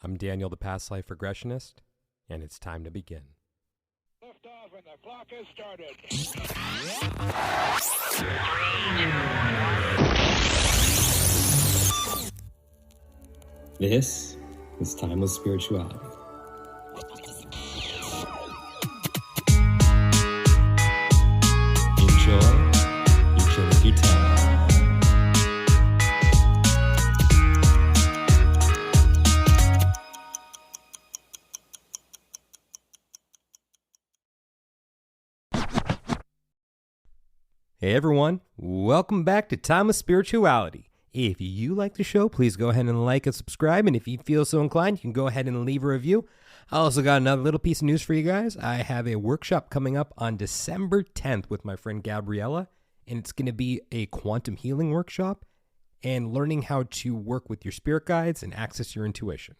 I'm Daniel, the past life regressionist, and it's time to begin. Lift off and the clock has started. This is Timeless Spirituality. Enjoy each of your time. Hey everyone, welcome back to Timeless Spirituality. If you like the show, please go ahead and like and subscribe, and if you feel so inclined, you can go ahead and leave a review. I also got another little piece of news for you guys. I have a workshop coming up on December 10th with my friend Gabriella, and it's going to be a quantum healing workshop and learning how to work with your spirit guides and access your intuition.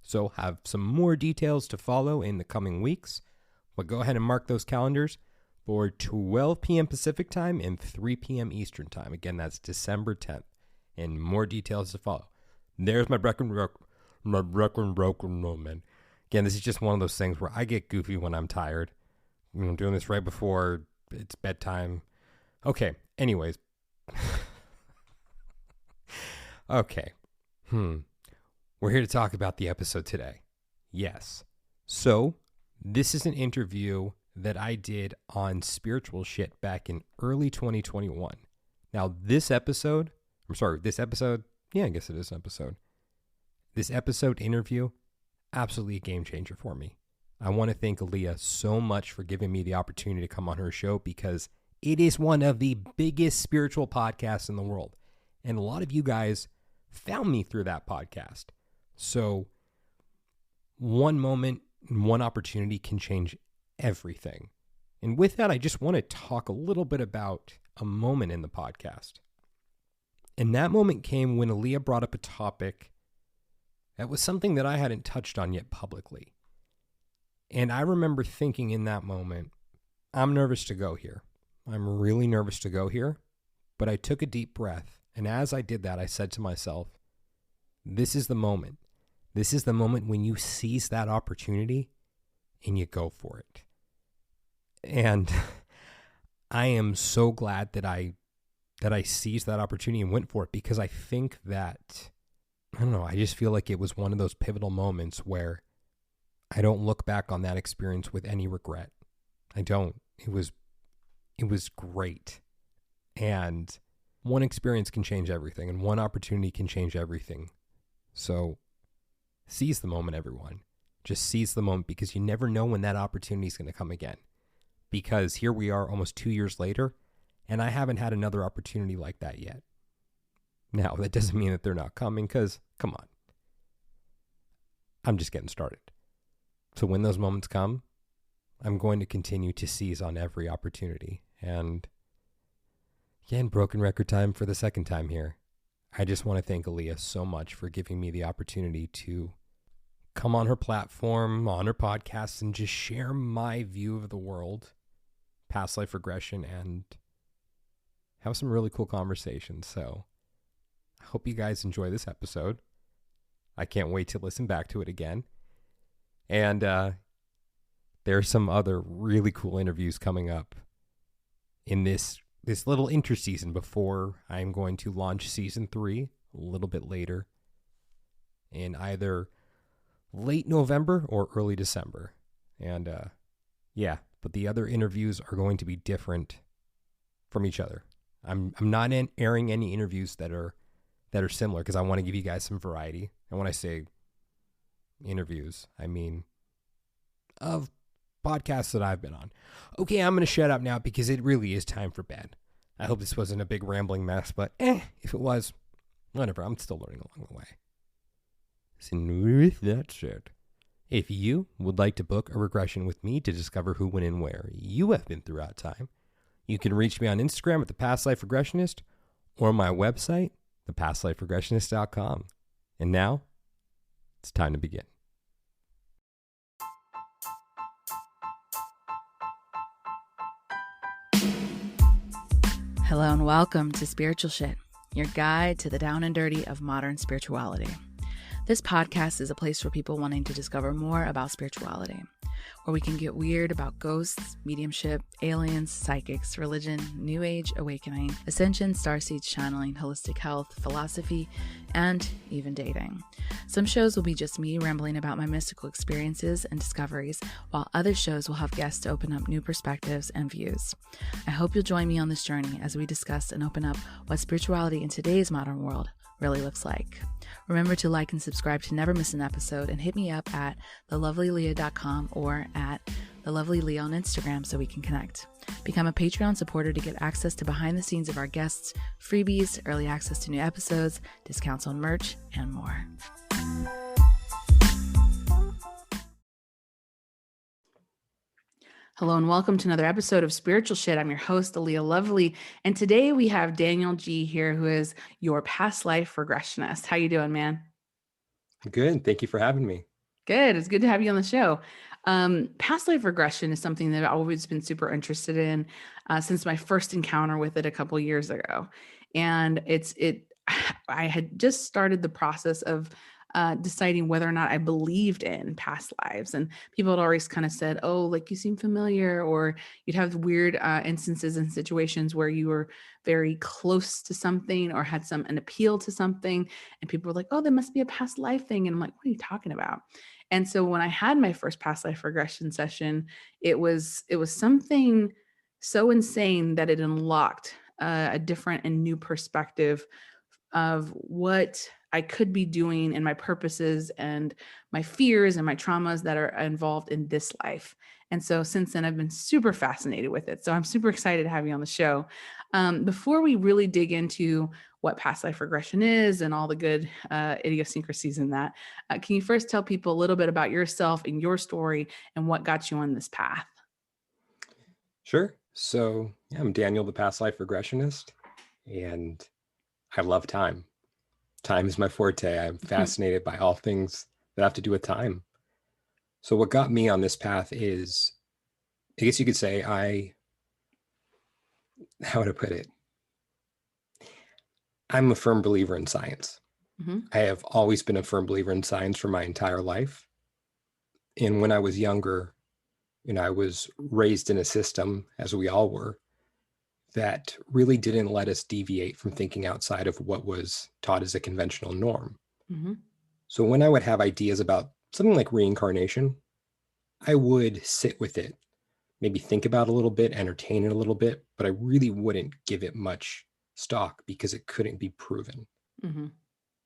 So have some more details to follow in the coming weeks, but go ahead and mark those calendars for 12 p.m. Pacific time and 3 p.m. Eastern time. Again, that's December 10th, and more details to follow. There's my broken moment. Again, this is just one of those things where I get goofy when I'm tired. I'm doing this right before it's bedtime. Okay, anyways. Okay. We're here to talk about the episode today. Yes. So, this is an interview that I did on spiritual shit back in early 2021. Now, this episode, yeah, I guess it is an episode. This episode interview, absolutely a game changer for me. I want to thank Aaliyah so much for giving me the opportunity to come on her show because it is one of the biggest spiritual podcasts in the world. And a lot of you guys found me through that podcast. So one moment, one opportunity can change everything. And with that, I just want to talk a little bit about a moment in the podcast. And that moment came when Aaliyah brought up a topic that was something that I hadn't touched on yet publicly. And I remember thinking in that moment, I'm nervous to go here. I'm really nervous to go here. But I took a deep breath. And as I did that, I said to myself, this is the moment. This is the moment when you seize that opportunity and you go for it. And I am so glad that I seized that opportunity and went for it, because I think that, I don't know, I just feel like it was one of those pivotal moments where I don't look back on that experience with any regret. I don't. It was great. And one experience can change everything, and one opportunity can change everything. So seize the moment, everyone. Just seize the moment, because you never know when that opportunity is going to come again. Because here we are almost 2 years later, and I haven't had another opportunity like that yet. Now, that doesn't mean that they're not coming, because, come on. I'm just getting started. So when those moments come, I'm going to continue to seize on every opportunity. And again, broken record time for the second time here. I just want to thank Aaliyah so much for giving me the opportunity to come on her platform, on her podcast, and just share my view of the world, past life regression, and have some really cool conversations. So I hope you guys enjoy this episode. I can't wait to listen back to it again. And there are some other really cool interviews coming up in this little interseason before I'm going to launch season 3 a little bit later in either late November or early December. And yeah, but the other interviews are going to be different from each other. I'm not airing any interviews that are similar, because I want to give you guys some variety. And when I say interviews, I mean of podcasts that I've been on. Okay, I'm going to shut up now because it really is time for bed. I hope this wasn't a big rambling mess, but if it was, whatever, I'm still learning along the way. So with that said, if you would like to book a regression with me to discover who, when, and where you have been throughout time, you can reach me on Instagram at The Past Life Regressionist or my website, thepastliferegressionist.com. And now, it's time to begin. Hello and welcome to Spiritual Shit, your guide to the down and dirty of modern spirituality. This podcast is a place for people wanting to discover more about spirituality, where we can get weird about ghosts, mediumship, aliens, psychics, religion, new age, awakening, ascension, starseeds, channeling, holistic health, philosophy, and even dating. Some shows will be just me rambling about my mystical experiences and discoveries, while other shows will have guests to open up new perspectives and views. I hope you'll join me on this journey as we discuss and open up what spirituality in today's modern world really looks like. Remember to like and subscribe to never miss an episode, and hit me up at thelovelyleah.com or at thelovelyleah on Instagram so we can connect. Become a Patreon supporter to get access to behind the scenes of our guests, freebies, early access to new episodes, discounts on merch, and more. Hello and welcome to another episode of Spiritual Shit. I'm your host, Aaliyah Lovely, and today we have Daniel G here, who is your past life regressionist. How you doing, man? Good. Thank you for having me. Good. It's good to have you on the show. Past life regression is something that I've always been super interested in since my first encounter with it a couple years ago, and I had just started the process of deciding whether or not I believed in past lives. And people had always kind of said, oh, like you seem familiar, or you'd have weird instances and situations where you were very close to something or had an appeal to something. And people were like, oh, that must be a past life thing. And I'm like, what are you talking about? And so when I had my first past life regression session, it was something so insane that it unlocked a different and new perspective of what I could be doing and my purposes and my fears and my traumas that are involved in this life. And so since then, I've been super fascinated with it. So I'm super excited to have you on the show. Before we really dig into what past life regression is and all the good idiosyncrasies in that, can you first tell people a little bit about yourself and your story and what got you on this path? Sure. So I'm Daniel, the past life regressionist, and I love time. Time is my forte. I'm fascinated by all things that have to do with time. So what got me on this path is, I guess you could say how would I put it? I'm a firm believer in science. Mm-hmm. I have always been a firm believer in science for my entire life. And when I was younger, I was raised in a system, as we all were, that really didn't let us deviate from thinking outside of what was taught as a conventional norm. Mm-hmm. So when I would have ideas about something like reincarnation, I would sit with it, maybe think about it a little bit, entertain it a little bit, but I really wouldn't give it much stock because it couldn't be proven. Mm-hmm.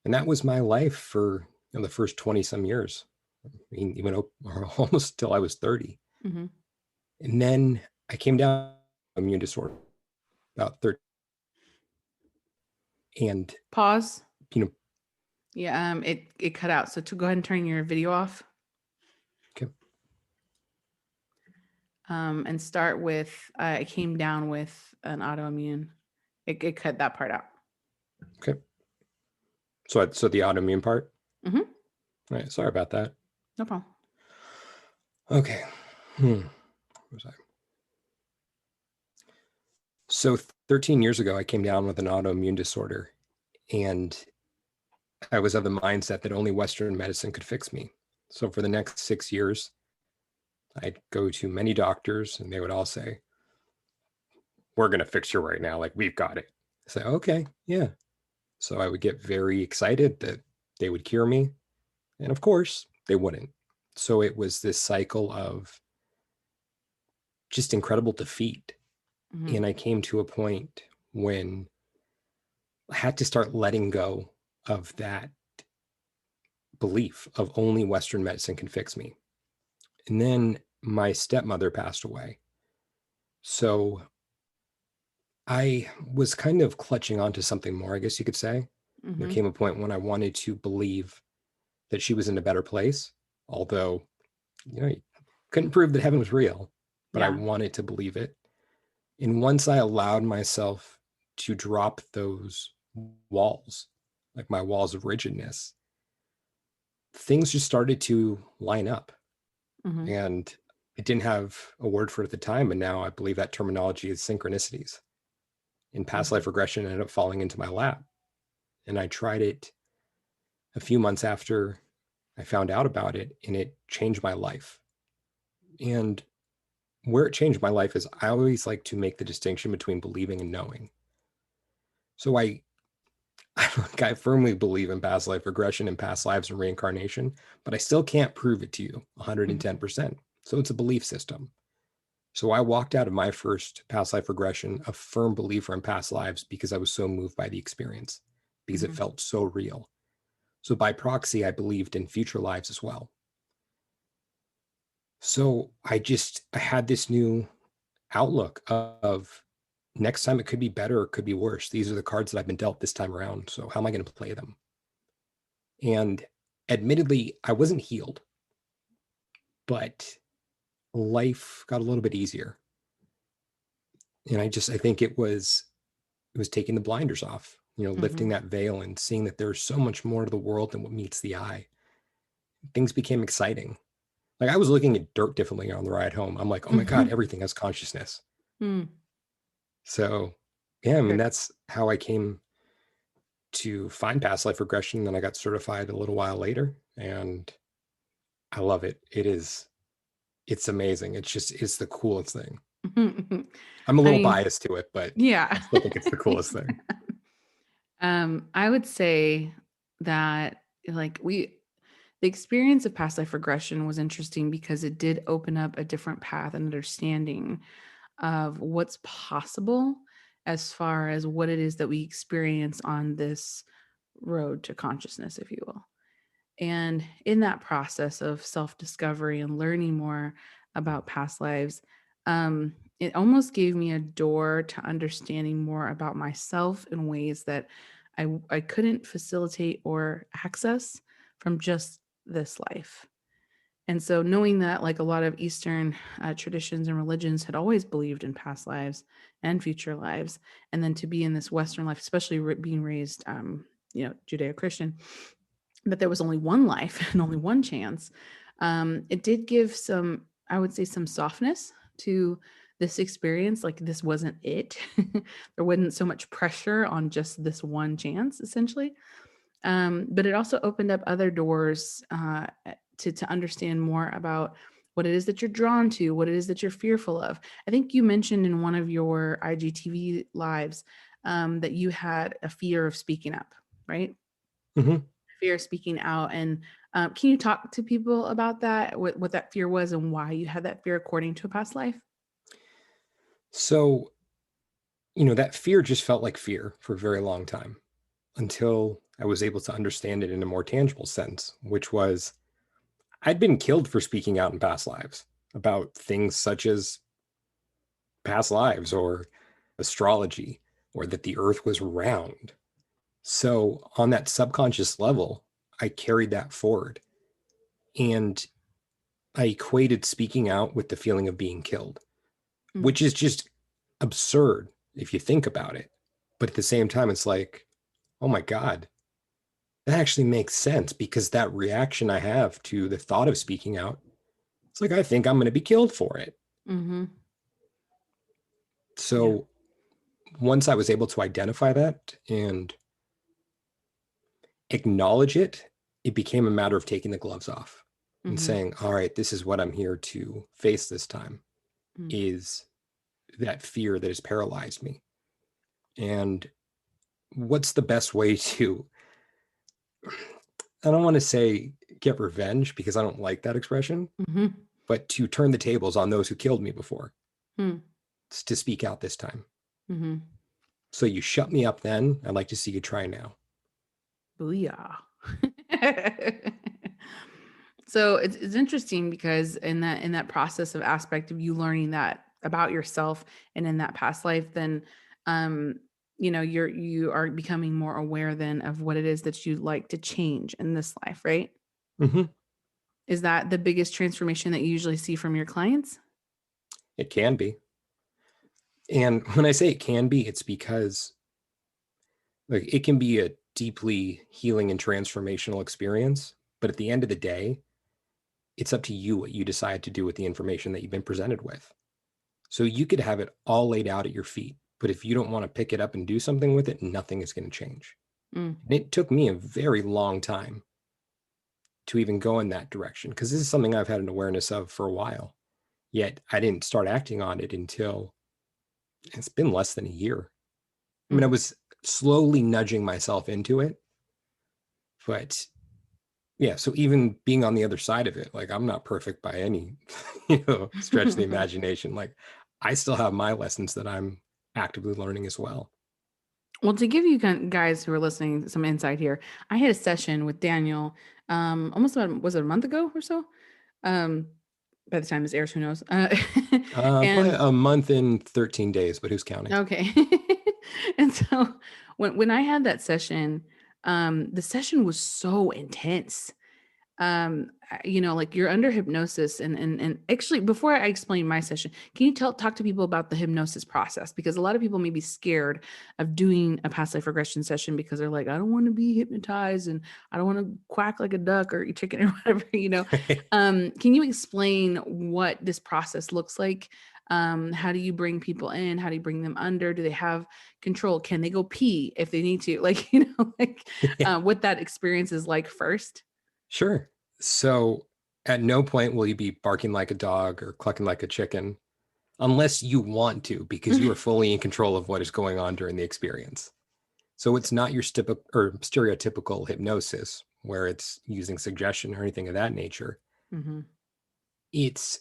And that was my life for the first 20 some years, even almost till I was 30. Mm-hmm. And then I came down with immune disorder about 30. And Pause. Yeah, it cut out. So to go ahead and turn your video off. Okay. And start with I came down with an autoimmune. It cut that part out. Okay. So the autoimmune part. Mm-hmm. All right. Sorry about that. No problem. Okay. Where was I? So 13 years ago, I came down with an autoimmune disorder, and I was of the mindset that only Western medicine could fix me. So for the next 6 years, I'd go to many doctors and they would all say, we're going to fix you right now. Like, we've got it. I say, okay, yeah. So I would get very excited that they would cure me. And of course, they wouldn't. So it was this cycle of just incredible defeat. Mm-hmm. And I came to a point when I had to start letting go of that belief of only Western medicine can fix me. And then my stepmother passed away. So I was kind of clutching onto something more, I guess you could say. Mm-hmm. There came a point when I wanted to believe that she was in a better place, although, you couldn't prove that heaven was real, but I wanted to believe it. And once I allowed myself to drop those walls, like my walls of rigidness, things just started to line up. Mm-hmm. And I didn't have a word for it at the time. And now I believe that terminology is synchronicities. In past life regression, ended up falling into my lap. And I tried it a few months after I found out about it, and it changed my life. And where it changed my life is I always like to make the distinction between believing and knowing. So I firmly believe in past life regression and past lives and reincarnation, but I still can't prove it to you 110%. So it's a belief system. So I walked out of my first past life regression a firm believer in past lives because I was so moved by the experience, because it felt so real. So by proxy, I believed in future lives as well. So I had this new outlook of next time it could be better or it could be worse. These are the cards that I've been dealt this time around. So how am I going to play them? And admittedly, I wasn't healed, but life got a little bit easier. And I think it was taking the blinders off, lifting that veil and seeing that there's so much more to the world than what meets the eye. Things became exciting. Like I was looking at dirt differently on the ride home. I'm like, oh my God, everything has consciousness. So yeah, I mean, that's how I came to find past life regression. Then I got certified a little while later and I love it. It's amazing. It's the coolest thing. I'm a little biased to it, but yeah, I still think it's the coolest thing. I would say that the experience of past life regression was interesting because it did open up a different path and understanding of what's possible as far as what it is that we experience on this road to consciousness, if you will. And in that process of self-discovery and learning more about past lives, it almost gave me a door to understanding more about myself in ways that I couldn't facilitate or access from just this life. And so knowing that like a lot of Eastern traditions and religions had always believed in past lives and future lives, and then to be in this Western life, especially being raised, Judeo-Christian, that there was only one life and only one chance, it did give some, I would say, some softness to this experience. Like this wasn't it. There wasn't so much pressure on just this one chance, essentially. But it also opened up other doors to understand more about what it is that you're drawn to, what it is that you're fearful of. I think you mentioned in one of your IGTV lives that you had a fear of speaking up, right? Fear of speaking out. And can you talk to people about that, what that fear was and why you had that fear according to a past life? So, that fear just felt like fear for a very long time until I was able to understand it in a more tangible sense, which was I'd been killed for speaking out in past lives about things such as past lives or astrology or that the earth was round. So, on that subconscious level, I carried that forward. And I equated speaking out with the feeling of being killed, which is just absurd if you think about it. But at the same time, it's like, oh my God, that actually makes sense because that reaction I have to the thought of speaking out, it's like, I think I'm going to be killed for it. So once I was able to identify that and acknowledge it, it became a matter of taking the gloves off and saying, all right, this is what I'm here to face this time, is that fear that has paralyzed me. And what's the best way to, I don't want to say get revenge because I don't like that expression, but to turn the tables on those who killed me before. It's to speak out this time. So you shut me up then. I'd like to see you try now. Booyah. So it's interesting because in that process of aspect of you learning that about yourself and in that past life, then you are becoming more aware then of what it is that you'd like to change in this life, right? Is that the biggest transformation that you usually see from your clients? It can be. And when I say it can be, it's because like it can be a deeply healing and transformational experience. But at the end of the day, it's up to you what you decide to do with the information that you've been presented with. So you could have it all laid out at your feet, but if you don't want to pick it up and do something with it, nothing is going to change. Mm. And it took me a very long time to even go in that direction because this is something I've had an awareness of for a while. Yet I didn't start acting on it until it's been less than a year. I mean, I Mm. was slowly nudging myself into it, but yeah, so even being on the other side of it, like I'm not perfect by any, stretch of the imagination. Like I still have my lessons that I'm actively learning as well. Well, to give you guys who are listening some insight here, I had a session with Daniel, almost about, was it a month ago or so? Um, by the time this airs, who knows? Probably And a month and 13 days, but who's counting? okay. And so when I had that session, the session was so intense. Like you're under hypnosis, and actually, before I explain my session, can you talk to people about the hypnosis process? Because a lot of people may be scared of doing a past life regression session because they're like, I don't want to be hypnotized and I don't want to quack like a duck or eat chicken or whatever. Can you explain what this process looks like? How do you bring people in? How do you bring them under? Do they have control? Can they go pee if they need to? Yeah, What that experience is like first. sure. So at no point will you be barking like a dog or clucking like a chicken unless you want to, because you are fully in control of what is going on during the experience. So it's not your stereotypical hypnosis where it's using suggestion or anything of that nature. Mm-hmm. It's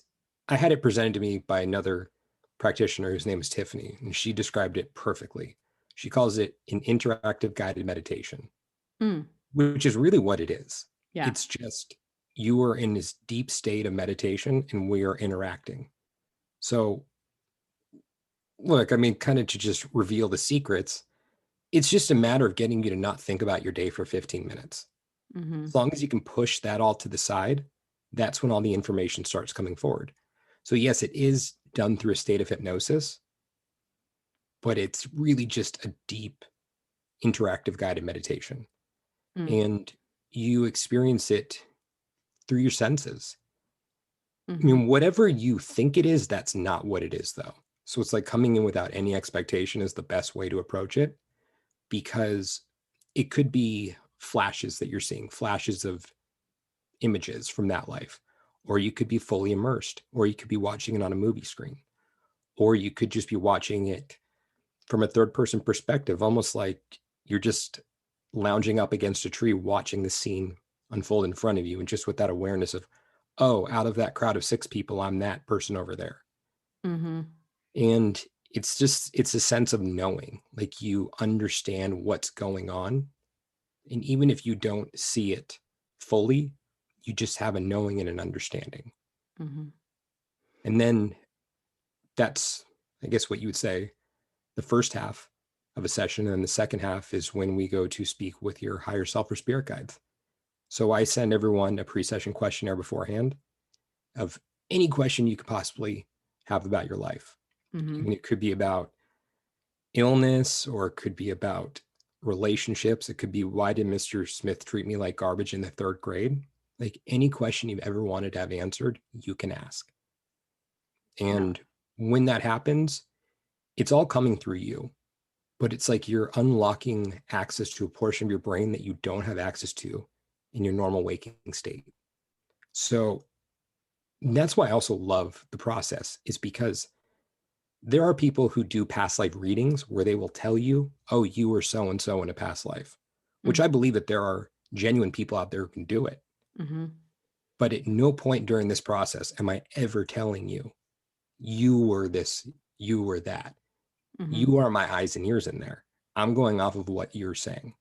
I had it presented to me by another practitioner whose name is Tiffany, and she described it perfectly. She calls it an interactive guided meditation, Mm, which is really what it is. yeah. It's just you are in this deep state of meditation and we are interacting. So, look, I mean, kind of to just reveal the secrets, it's just a matter of getting you to not think about your day for 15 minutes. Mm-hmm. As long as you can push that all to the side, that's when all the information starts coming forward. So, yes, it is done through a state of hypnosis, but it's really just a deep, interactive guided meditation. Mm, And you experience it through your senses. I mm-hmm. mean, whatever you think it is, that's not what it is, though. So it's like coming in without any expectation is the best way to approach it because it could be flashes that you're seeing, flashes of images from that life, or you could be fully immersed, or you could be watching it on a movie screen, or you could just be watching it from a third person perspective, almost like you're just lounging up against a tree watching the scene unfold in front of you, and just with that awareness of, oh, out of that crowd of 6 people, I'm that person over there. Mm-hmm. And it's a sense of knowing, like you understand what's going on. And even if you don't see it fully, you just have a knowing and an understanding. Mm-hmm. And then that's, I guess, what you would say the first half of a session. And the second half is when we go to speak with your higher self or spirit guides. So I send everyone a pre session questionnaire beforehand of any question you could possibly have about your life. I Mm-hmm. mean, it could be about illness or it could be about relationships. It could be, why did Mr. Smith treat me like garbage in the 3rd grade? Like any question you've ever wanted to have answered, you can ask. Yeah. And when that happens, it's all coming through you, but it's like you're unlocking access to a portion of your brain that you don't have access to in your normal waking state. So that's why I also love the process, is because there are people who do past life readings where they will tell you, oh, you were so and so in a past life, which Mm-hmm. I believe that there are genuine people out there who can do it. Mm-hmm. But at no point during this process am I ever telling you, you were this, you were that. Mm-hmm. You are my eyes and ears in there. I'm going off of what you're saying.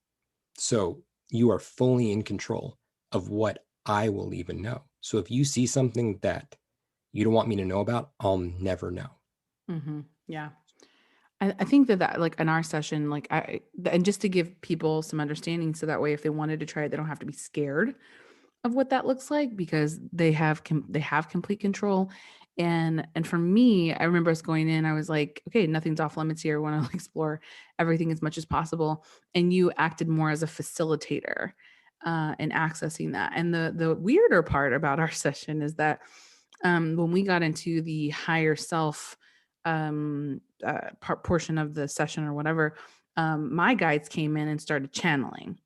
So you are fully in control of what I will even know. So if you see something that you don't want me to know about, I'll never know. Mm-hmm. Yeah. I think that like in our session, and just to give people some understanding, so that way if they wanted to try it, they don't have to be scared of what that looks like because they have complete control. And for me, I remember us going in, I was like, okay, nothing's off limits here. I want to explore everything as much as possible. And you acted more as a facilitator in accessing that. And the weirder part about our session is that when we got into the higher self portion of the session or whatever, my guides came in and started channeling.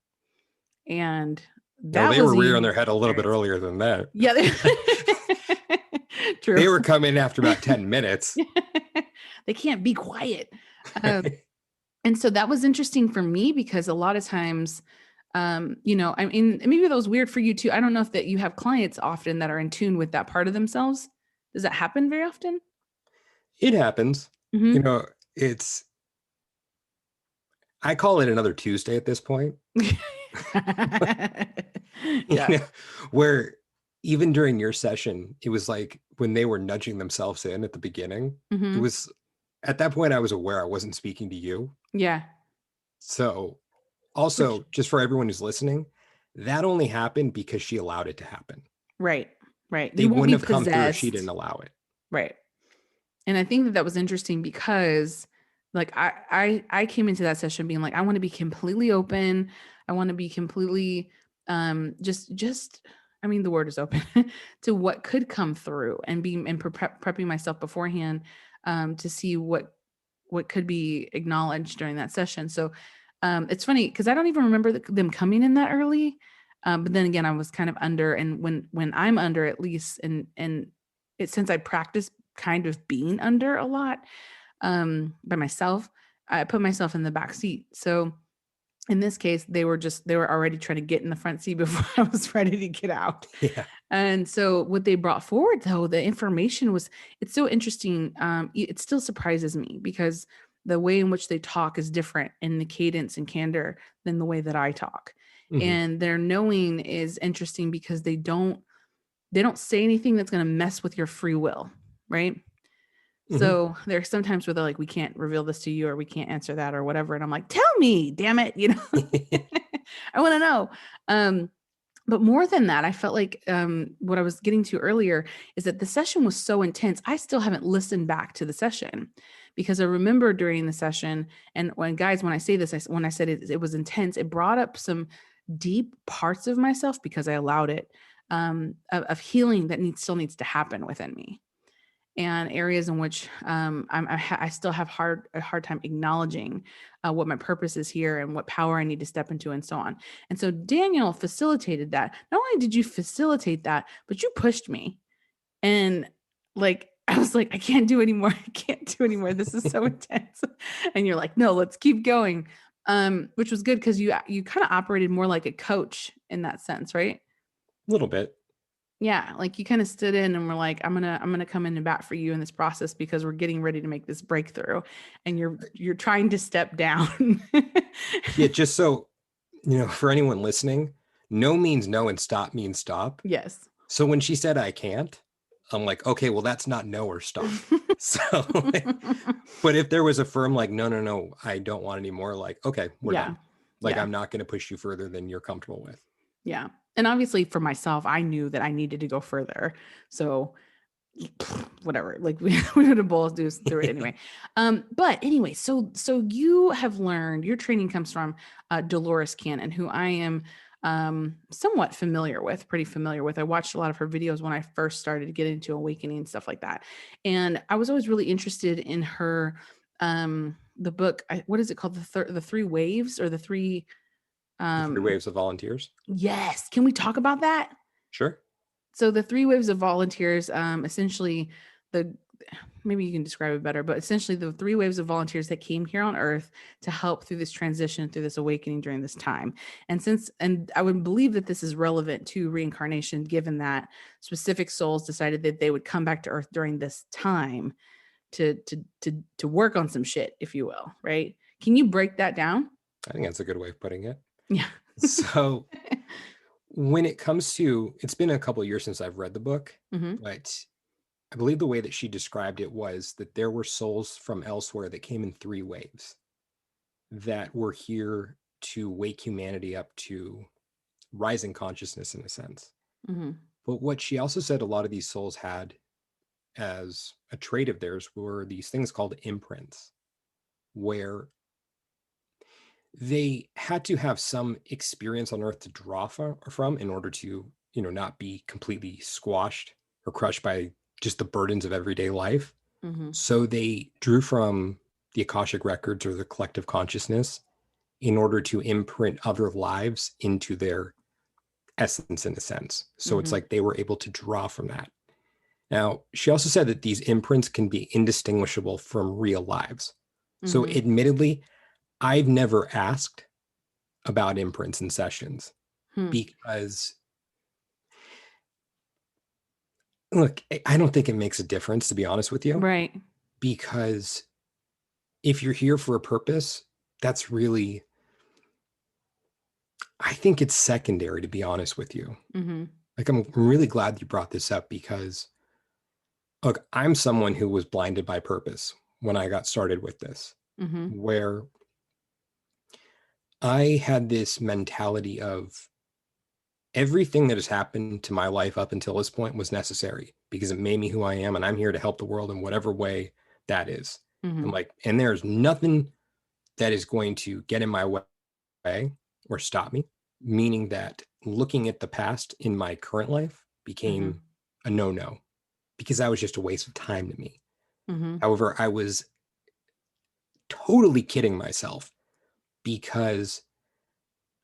And No, that they was were a rearing their unique head a little bit experience. earlier than that. Yeah. True. They were coming after about 10 minutes. They can't be quiet. And so that was interesting for me because a lot of times, you know, I mean, maybe that was weird for you too. I don't know if that you have clients often that are in tune with that part of themselves. Does that happen very often? It happens. Mhm. You know, I call it another Tuesday at this point. Yeah. You know, where even during your session, it was like when they were nudging themselves in at the beginning, it Mhm. was at that point I was aware I wasn't speaking to you. Yeah. So also, just for everyone who's listening, that only happened because she allowed it to happen. Right. Right. They You won't wouldn't be have come through if she possessed. didn't allow it. Right. And I think that that was interesting because like I came into that session being like, I want to be completely open. I want to be completely just I mean the word is open to what could come through and prepping myself beforehand to see what could be acknowledged during that session. So it's funny because I don't even remember them coming in that early. But then again, I was kind of under, and when I'm under, at least, and it since I practiced kind of being under a lot by myself, I put myself in the back seat. So in this case, they were already trying to get in the front seat before I was ready to get out. Yeah. And so what they brought forward, though, the information it's so interesting. It still surprises me because the way in which they talk is different in the cadence and candor than the way that I talk. Mhm. And their knowing is interesting because they don't say anything that's going to mess with your free will, right? Mhm. So there's sometimes where they're like, we can't reveal this to you, or we can't answer that, or whatever. And I'm like, tell me, damn it, you know, I want to know. But more than that, I felt like what I was getting to earlier is that the session was so intense. I still haven't listened back to the session because I remember during the session, and when I say this, when I said it was intense, it brought up some deep parts of myself because I allowed it of healing that still needs to happen within me, and areas in which I still have a hard time acknowledging what my purpose is here and what power I need to step into and so on. And so Daniel facilitated that. Not only did you facilitate that, but you pushed me. And like, I was like, I can't do anymore. I can't do anymore. This is so intense. And you're like, no, let's keep going. Which was good because you kind of operated more like a coach in that sense, right? A little bit. Yeah, like you kind of stood in and were like, I'm gonna come in and bat for you in this process because we're getting ready to make this breakthrough, and you're trying to step down. Yeah, just so you know, for anyone listening, no means no and stop means stop. Yes. So when she said I can't, I'm like, okay, well that's not no or stop. So, but if there was a firm like, no, I don't want any more, like, okay, we're Yeah. done. Like, Yeah. I'm not going to push you further than you're comfortable with. Yeah. And obviously for myself, I knew that I needed to go further. So whatever, like we would have both do through it anyway. But anyway, so you have learned, your training comes from Dolores Cannon, who I am somewhat pretty familiar with. I watched a lot of her videos when I first started to get into awakening and stuff like that. And I was always really interested in her the book, what is it called? The three waves, or the three The 3 waves of volunteers. Yes. Can we talk about that? Sure. So the 3 waves of volunteers, essentially maybe you can describe it better, but essentially the 3 waves of volunteers that came here on earth to help through this transition, through this awakening during this time. And I would believe that this is relevant to reincarnation, given that specific souls decided that they would come back to earth during this time to work on some shit, if you will, right? Can you break that down? I think that's a good way of putting it. Yeah. So when it comes to, it's been a couple of years since I've read the book, but I believe the way that she described it was that there were souls from elsewhere that came in 3 waves that were here to wake humanity up to rising consciousness, in a sense. But what she also said a lot of these souls had as a trait of theirs were these things called imprints, where they had to have some experience on earth to draw from in order to, not be completely squashed or crushed by just the burdens of everyday life. So they drew from the Akashic records or the collective consciousness in order to imprint other lives into their essence in a sense. So it's like they were able to draw from that. Now, she also said that these imprints can be indistinguishable from real lives. So admittedly, I've never asked about imprints in sessions because, look, I don't think it makes a difference, to be honest with you. Right. Because if you're here for a purpose, that's really, I think it's secondary, to be honest with you. Like, I'm really glad you brought this up because, look, I'm someone who was blinded by purpose when I got started with this, where I had this mentality of everything that has happened to my life up until this point was necessary because it made me who I am, and I'm here to help the world in whatever way that is. I'm like, and there's nothing that is going to get in my way or stop me, meaning that looking at the past in my current life became a no-no because that was just a waste of time to me. However, I was totally kidding myself because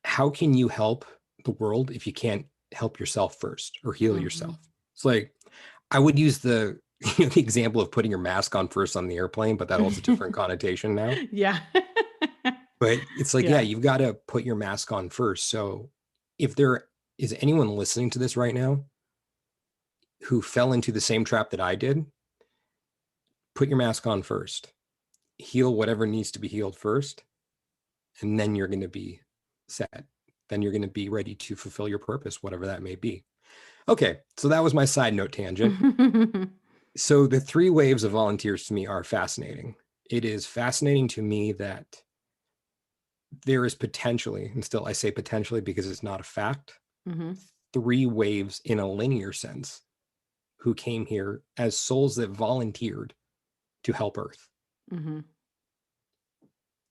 how can you help the world if you can't help yourself first or heal yourself? It's like, I would use the example of putting your mask on first on the airplane, but that holds a different connotation now. Yeah. But it's like, yeah, you've got to put your mask on first. So if there is anyone listening to this right now who fell into the same trap that I did, put your mask on first, heal whatever needs to be healed first, and then you're going to be set. Then you're going to be ready to fulfill your purpose, whatever that may be. Okay, so that was my side note tangent. So the 3 waves of volunteers to me are fascinating. It is fascinating to me that there is potentially, and still I say potentially because it's not a fact, 3 waves in a linear sense who came here as souls that volunteered to help Earth.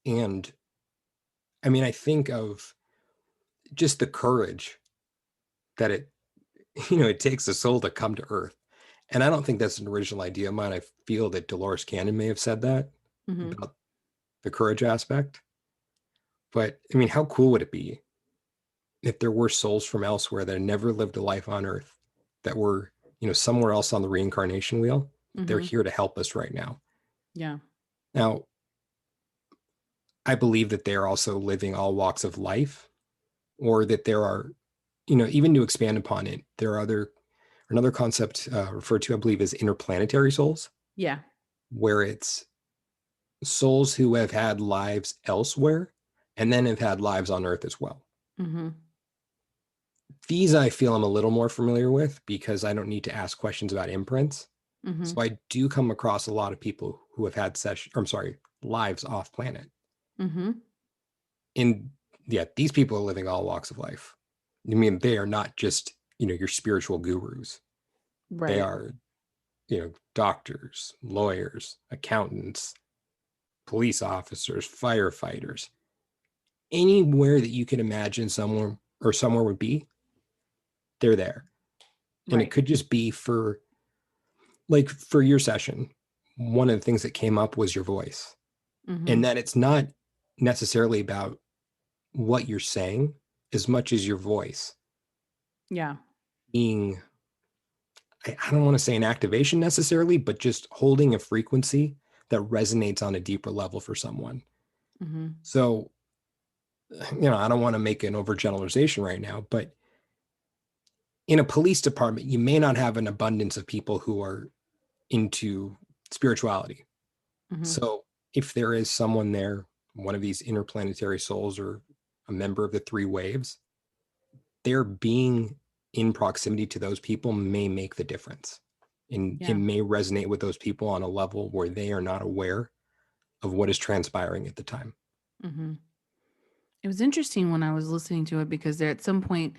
And I mean, I think of just the courage that it takes a soul to come to Earth. And I don't think that's an original idea of mine. I feel that Dolores Cannon may have said that about the courage aspect. But I mean, how cool would it be if there were souls from elsewhere that never lived a life on Earth that were, somewhere else on the reincarnation wheel? They're here to help us right now. Yeah. Now, I believe that they're also living all walks of life, or that there are, even to expand upon it, there are another concept referred to, I believe, as interplanetary souls. Yeah. Where it's souls who have had lives elsewhere and then have had lives on Earth as well. These I feel I'm a little more familiar with because I don't need to ask questions about imprints. So I do come across a lot of people who have had lives off planet. And yeah, these people are living all walks of life. I mean, they are not just, your spiritual gurus. Right. They are, doctors, lawyers, accountants, police officers, firefighters, anywhere that you can imagine somewhere would be, they're there. And it could just be for your session, one of the things that came up was your voice. And that it's not necessarily about what you're saying as much as your voice. Yeah. Being, I don't want to say an activation necessarily, but just holding a frequency that resonates on a deeper level for someone. So, I don't want to make an overgeneralization right now, but in a police department, you may not have an abundance of people who are into spirituality. So if there is someone there, one of these interplanetary souls or a member of the 3 waves, their being in proximity to those people may make the difference. And it may resonate with those people on a level where they are not aware of what is transpiring at the time. It was interesting when I was listening to it because there at some point,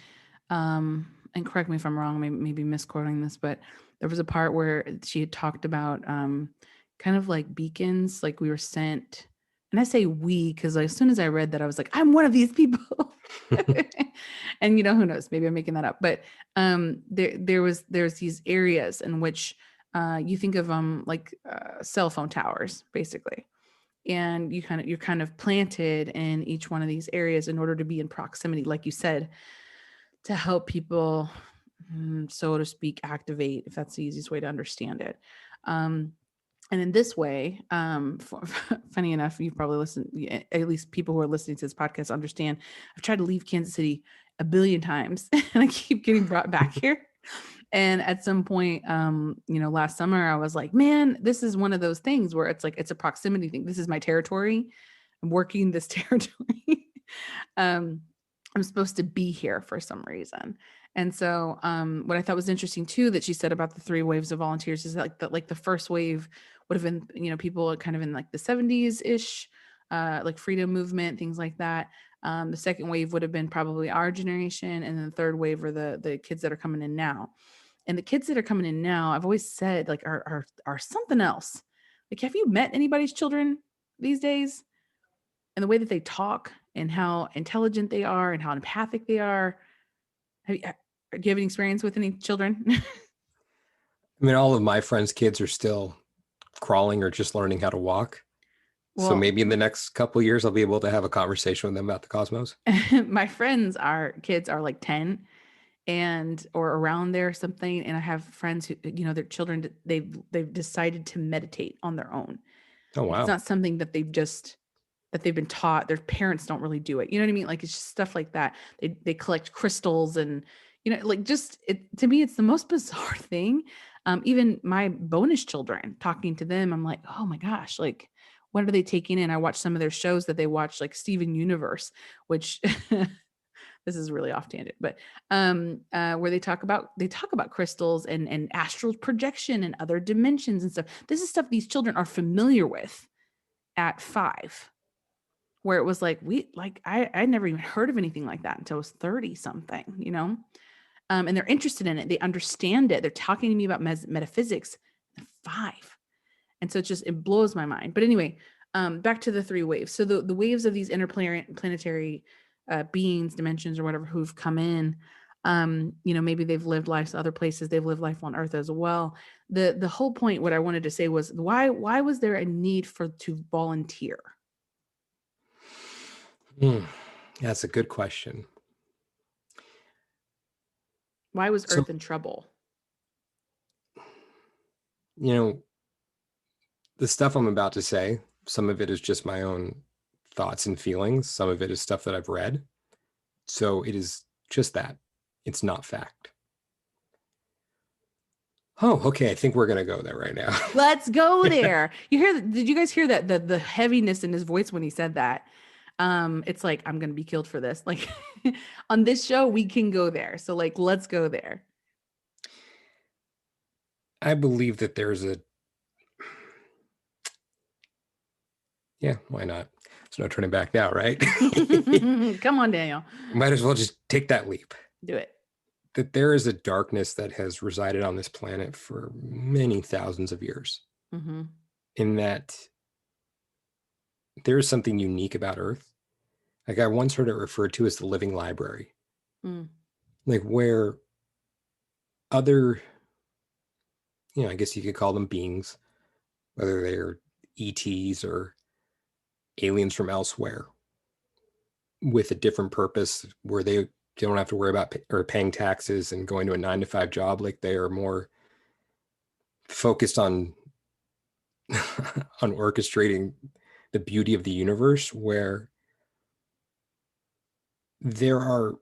and correct me if I'm wrong, maybe misquoting this, but there was a part where she had talked about kind of like beacons, like we were sent. And I say we because as soon as I read that, I was like, I'm one of these people. And who knows? Maybe I'm making that up. But there's these areas in which you think of them like cell phone towers, basically. and you're kind of planted in each one of these areas in order to be in proximity, like you said, to help people, so to speak, activate, if that's the easiest way to understand it. And in this way, funny enough, you've probably listened, at least people who are listening to this podcast understand, I've tried to leave Kansas City a billion times and I keep getting brought back here. And at some point, last summer, I was like, man, this is one of those things where it's like, it's a proximity thing. This is my territory. I'm working this territory. I'm supposed to be here for some reason. And so what I thought was interesting too, that she said about the 3 waves of volunteers is that the first wave would have been, people kind of in like the 70s ish, like freedom movement, things like that. The second wave would have been probably our generation. And then the third wave are the kids that are coming in now. And the kids that are coming in now, I've always said, like, are something else. Like, have you met anybody's children these days? And the way that they talk and how intelligent they are and how empathic they are. Do you have any experience with any children? I mean, all of my friends' kids are still crawling or just learning how to walk. So maybe in the next couple of years, I'll be able to have a conversation with them about the cosmos. My friends, kids are like 10 or around there or something. And I have friends who, their children, they've decided to meditate on their own. Oh, wow. It's not something that they've been taught. Their parents don't really do it. You know what I mean? Like, it's just stuff like that. They collect crystals and, to me, it's the most bizarre thing. Even my bonus children, talking to them, I'm like, oh my gosh, like, what are they taking in? I watch some of their shows that they watch, like Steven Universe, which this is really off tangent, but where they talk about crystals and astral projection and other dimensions and stuff. This is stuff these children are familiar with at 5, where it was like, I never even heard of anything like that until I was 30 something, and they're interested in it. They understand it. They're talking to me about metaphysics at 5. And so it blows my mind. But anyway, back to the 3 waves. So the waves of these interplanetary beings, dimensions, or whatever, who've come in, maybe they've lived lives other places. They've lived life on Earth as well. The whole point, what I wanted to say was, why was there a need to volunteer? That's a good question. Why was Earth in trouble? The stuff I'm about to say, some of it is just my own thoughts and feelings. Some of it is stuff that I've read. So it is just that. It's not fact. Oh, okay. I think we're going to go there right now. Let's go there. Did you guys hear that? The heaviness in his voice when he said that? It's like, I'm going to be killed for this. Like, on this show, we can go there. So like, let's go there. I believe that there's yeah, why not? There's no turning back now, right? Come on, Daniel. Might as well just take that leap. Do it. That there is a darkness that has resided on this planet for many thousands of years. Mm-hmm. In that there is something unique about Earth. Like, I once heard it referred to as the living library. Like, where other, I guess you could call them beings, whether they're ETs or aliens from elsewhere, with a different purpose, where they don't have to worry about paying taxes and going to a 9-to-5 job. Like, they are more focused on on orchestrating the beauty of the universe, where there are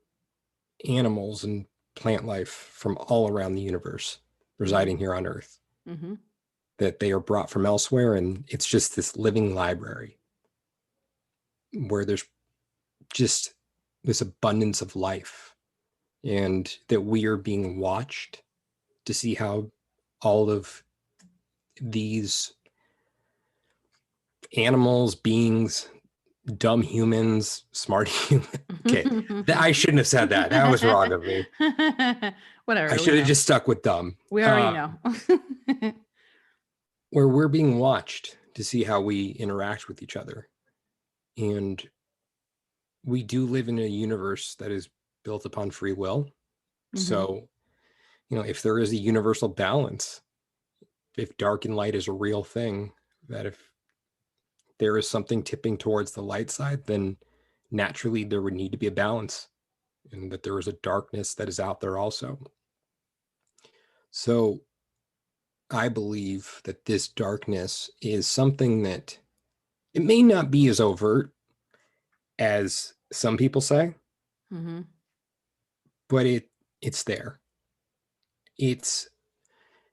animals and plant life from all around the universe residing here on Earth, that they are brought from elsewhere. And it's just this living library where there's just this abundance of life, and that we are being watched to see how all of these animals, beings, dumb humans, smart humans. Okay, I shouldn't have said that. That was wrong of me. Whatever. I should have just stuck with dumb. We already know. Where we're being watched to see how we interact with each other. And we do live in a universe that is built upon free will. So, if there is a universal balance, if dark and light is a real thing, that if there is something tipping towards the light side, then naturally there would need to be a balance, and that there is a darkness that is out there also. So I believe that this darkness is something that it may not be as overt as some people say, Mm-hmm. but it's there. It's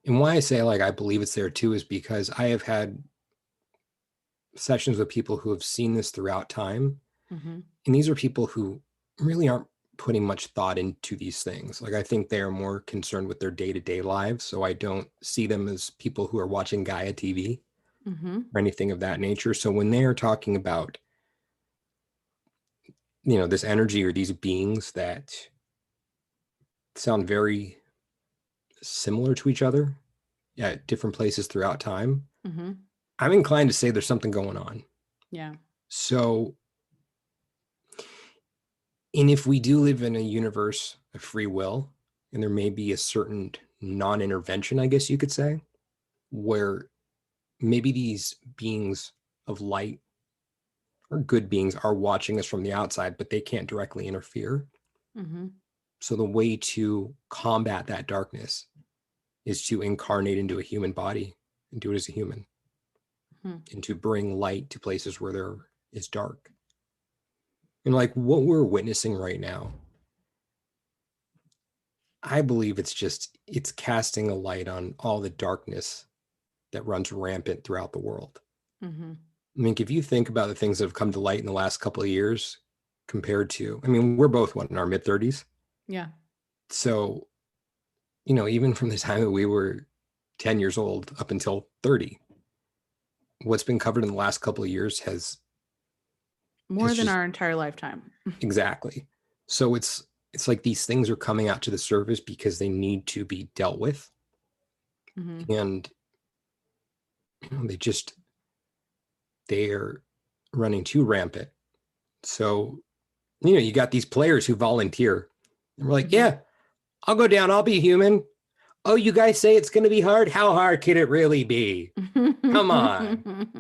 and why I say like I believe it's there too is because I have had sessions with people who have seen this throughout time. Mm-hmm. And these are people who really aren't putting much thought into these things. Like I think they are more concerned with their day-to-day lives. So I don't see them as people who are watching Gaia TV Mm-hmm. or anything of that nature. So when they are talking about, this energy or these beings that sound very similar to each other at different places throughout time, Mm-hmm. I'm inclined to say there's something going on. Yeah. So, and if we do live in a universe of free will, and there may be a certain non-intervention, I guess you could say, where maybe these beings of light or good beings are watching us from the outside, but they can't directly interfere. Mm-hmm. So the way to combat that darkness is to incarnate into a human body and do it as a human, Mm-hmm. and to bring light to places where there is dark. And like what we're witnessing right now, I believe it's casting a light on all the darkness that runs rampant throughout the world. Mm-hmm. I mean, if you think about the things that have come to light in the last couple of years compared to, I mean, we're both in our mid 30s. Yeah. So, even from the time that we were 10 years old up until 30, what's been covered in the last couple of years has More than just our entire lifetime. exactly. So it's like these things are coming out to the surface because they need to be dealt with. Mm-hmm. And they're running too rampant. So, you got these players who volunteer and we're like, Mm-hmm. yeah, I'll go down. I'll be human. Oh, you guys say it's going to be hard. How hard can it really be? Come on.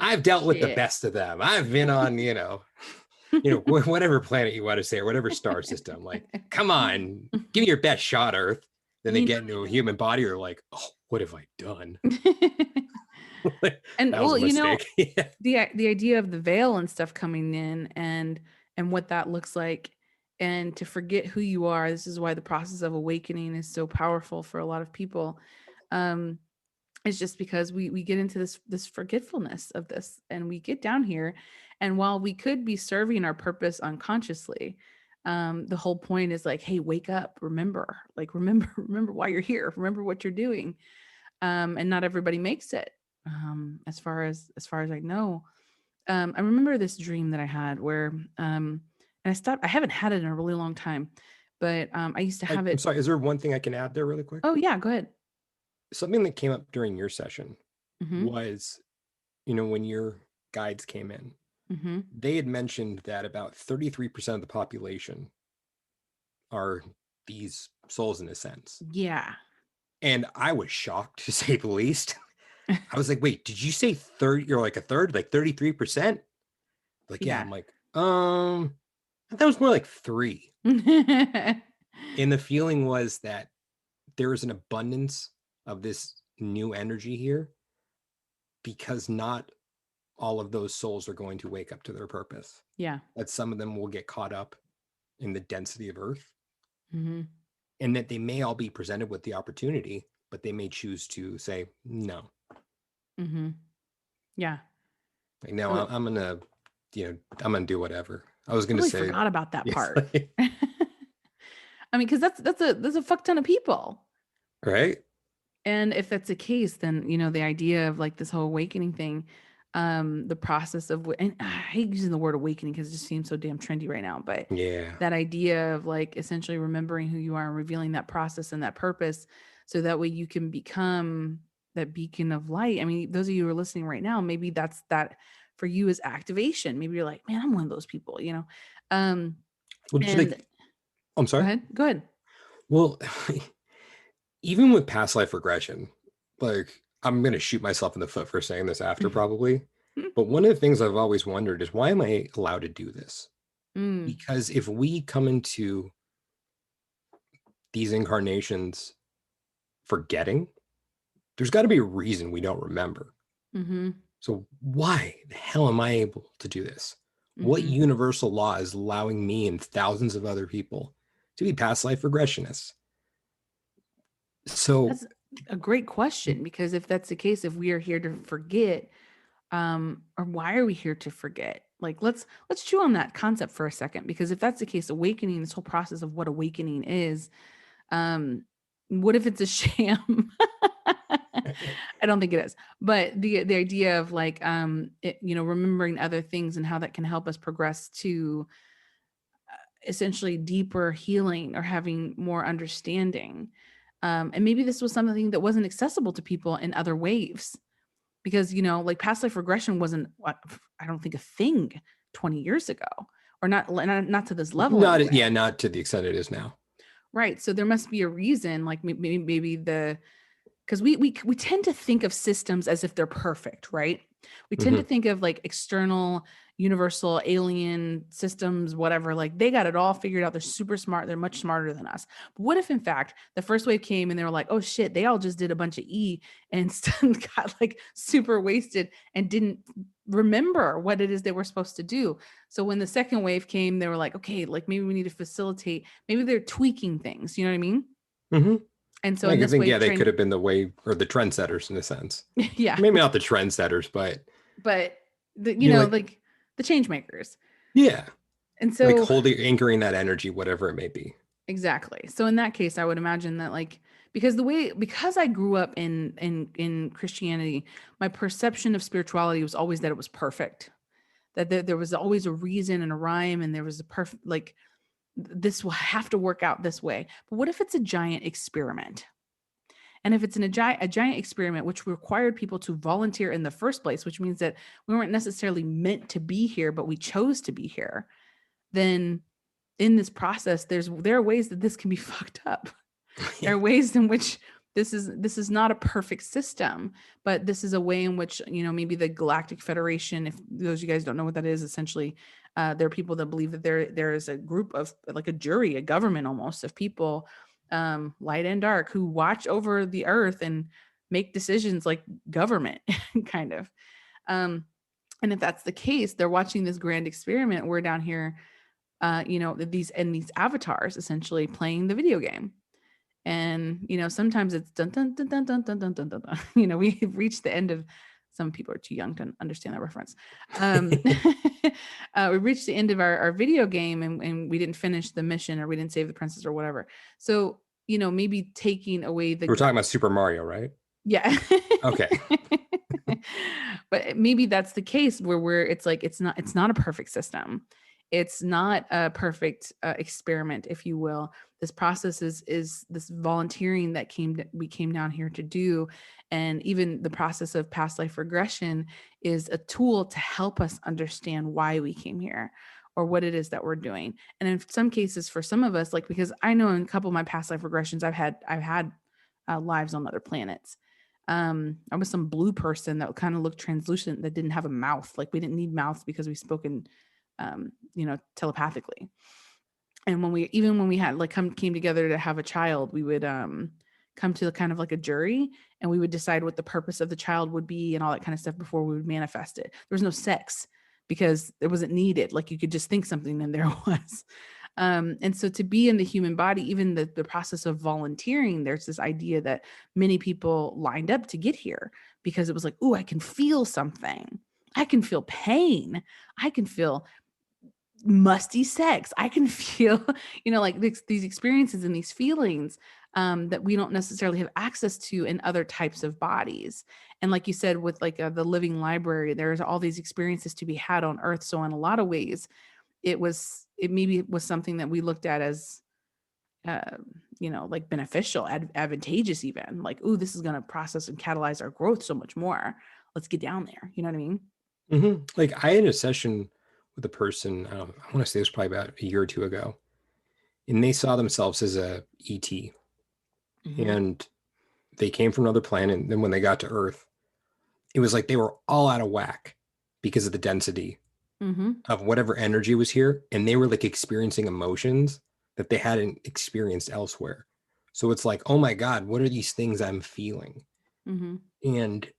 I've dealt with the Shit. best of them. I've been on, whatever planet you want to say or whatever star system. Like, come on, give me your best shot, Earth. Then they get into a human body. Or like, oh, what have I done? And That was a mistake. Yeah. the idea of the veil and stuff coming in and what that looks like, and to forget who you are. This is why the process of awakening is so powerful for a lot of people. It's just because we get into this forgetfulness of this, and we get down here, and while we could be serving our purpose unconsciously, the whole point is like, hey, wake up, remember why you're here, remember what you're doing. And not everybody makes it. As far as I know, I remember this dream that I had where, and I haven't had it in a really long time, but I used to have I'm it. sorry. Is there one thing I can add there really quick? Oh yeah, go ahead. Something that came up during your session Mm-hmm. was, when your guides came in, Mm-hmm. they had mentioned that about 33% of the population are these souls in a sense. Yeah. And I was shocked, to say the least. I was like, wait, did you say 30? You're like a third, like 33%? Like, yeah. Yeah. I'm like, I thought it was more like 3. And the feeling was that there is an abundance of this new energy here because not all of those souls are going to wake up to their purpose. Yeah. That some of them will get caught up in the density of Earth, Mm-hmm. and that they may all be presented with the opportunity, but they may choose to say no. Mm-hmm. Yeah. Like, no, Oh. I'm gonna, I'm gonna do whatever. I was gonna Totally say, forgot about that yeah, part. I mean, because that's a fuck ton of people. right? And if that's the case, then the idea of like this whole awakening thing, the process of and I hate using the word awakening because it just seems so damn trendy right now, but Yeah. that idea of like essentially remembering who you are and revealing that process and that purpose, so that way you can become that beacon of light. I mean, those of you who are listening right now, maybe that's that for you is activation. Maybe you're like, man, I'm one of those people, Well, and I'm go sorry. ahead. Well, even with past life regression, like I'm gonna shoot myself in the foot for saying this after probably, But one of the things I've always wondered is, why am I allowed to do this? Mm, Because if we come into these incarnations forgetting, there's got to be a reason we don't remember. mm-hmm, So why the hell am I able to do this? What mm-hmm. universal law is allowing me and thousands of other people to be past life regressionists? So That's a great question, because if that's the case, if we are here to forget, or why are we here to forget? Like, let's chew on that concept for a second, because if that's the case, awakening, this whole process of what awakening is, um, what if it's a sham? I don't think it is, but the idea of like, remembering other things and how that can help us progress to essentially deeper healing or having more understanding. And maybe this was something that wasn't accessible to people in other waves, because, like past life regression wasn't, I don't think, a thing 20 years ago, or not to this level not, anyway. yeah, not to the extent it is now. Right. So there must be a reason, like maybe because we tend to think of systems as if they're perfect, right? We tend to Mhm. think of like external, universal, alien systems, whatever, like they got it all figured out. They're super smart. They're much smarter than us. But what if, in fact, the first wave came and they were like, oh shit, they all just did a bunch of and got like super wasted and didn't remember what it is they were supposed to do. So when the second wave came, they were like, okay, like maybe we need to facilitate, maybe they're tweaking things, you know what I mean? Mhm. And so I in could this think, yeah, wave they could train, have been the way, or the trendsetters in a sense. yeah, Maybe not the trendsetters, but but you know, like, like the change makers. yeah, And like so holding, anchoring that energy, whatever it may be. exactly. So in that case, I would imagine that, like, because I grew up in Christianity, my perception of spirituality was always that it was perfect. That there was always a reason and a rhyme, and there was a perfect, like, this will have to work out this way. But what if it's a giant experiment? And if it's a giant experiment, which required people to volunteer in the first place, which means that we weren't necessarily meant to be here, but we chose to be here, then in this process, there are ways that this can be fucked up. There Yeah. are ways in which this is not a perfect system, but this is a way in which, maybe the Galactic Federation, if those of you guys don't know what that is, essentially, there are people that believe that there is a group of, like, a jury, a government almost, of people, light and dark, who watch over the earth and make decisions like government, kind of. Um, and if that's the case, they're watching this grand experiment. We're down here, these avatars essentially playing the video game. And, sometimes it's dun dun dun dun dun dun dun dun dun. We've reached the end of, some people are too young to understand that reference. We reached the end of our video game, and we didn't finish the mission, or we didn't save the princess or whatever. So, maybe taking away We're the, talking about Super Mario, right? yeah. Okay. But maybe that's the case where it's like, it's not a perfect system. It's not a perfect experiment, if you will. This process is this volunteering that we came down here to do. And even the process of past life regression is a tool to help us understand why we came here, or what it is that we're doing. And in some cases, for some of us, like, because I know in a couple of my past life regressions, I've had lives on other planets. I was some blue person that kind of looked translucent, that didn't have a mouth. Like, we didn't need mouths because we spoke in, telepathically. And when we had, like, came together to have a child, we would come to kind of like a jury, and we would decide what the purpose of the child would be and all that kind of stuff before we would manifest it. There was no sex because it wasn't needed. Like, you could just think something and there was. And so to be in the human body, even the process of volunteering, there's this idea that many people lined up to get here because it was like, oh, I can feel something. I can feel pain. I can feel musty sex. I can feel, like these experiences and these feelings that we don't necessarily have access to in other types of bodies. And like you said, with like the living library, there's all these experiences to be had on Earth. So in a lot of ways, it maybe was something that we looked at as, uh, like beneficial, advantageous, even like, oh, this is going to process and catalyze our growth so much more. Let's get down there. You know what I mean? Like, I had a session with a person, I want to say it was probably about a year or two ago, and they saw themselves as a ET, Mm-hmm. and they came from another planet. And then when they got to Earth, it was like they were all out of whack. because of the density Mm-hmm. of whatever energy was here, and they were like experiencing emotions that they hadn't experienced elsewhere. So it's like, oh my God, what are these things I'm feeling? Mm-hmm. And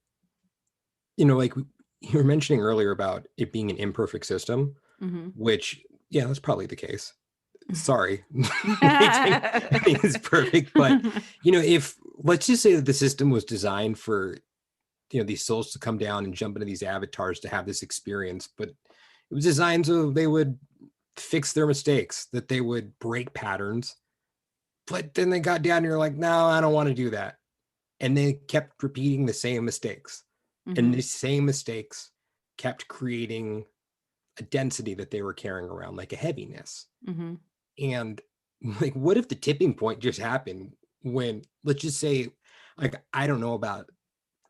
like you were mentioning earlier about it being an imperfect system, Mm-hmm. which yeah, that's probably the case. Sorry, anything is perfect, but if let's just say that the system was designed for these souls to come down and jump into these avatars to have this experience, but it was designed so they would fix their mistakes, that they would break patterns. But then they got down and you're like, no, I don't want to do that. And they kept repeating the same mistakes. And Mm-hmm. the same mistakes kept creating a density that they were carrying around, like a heaviness. Mm-hmm. And like, what if the tipping point just happened when, let's just say, like, I don't know about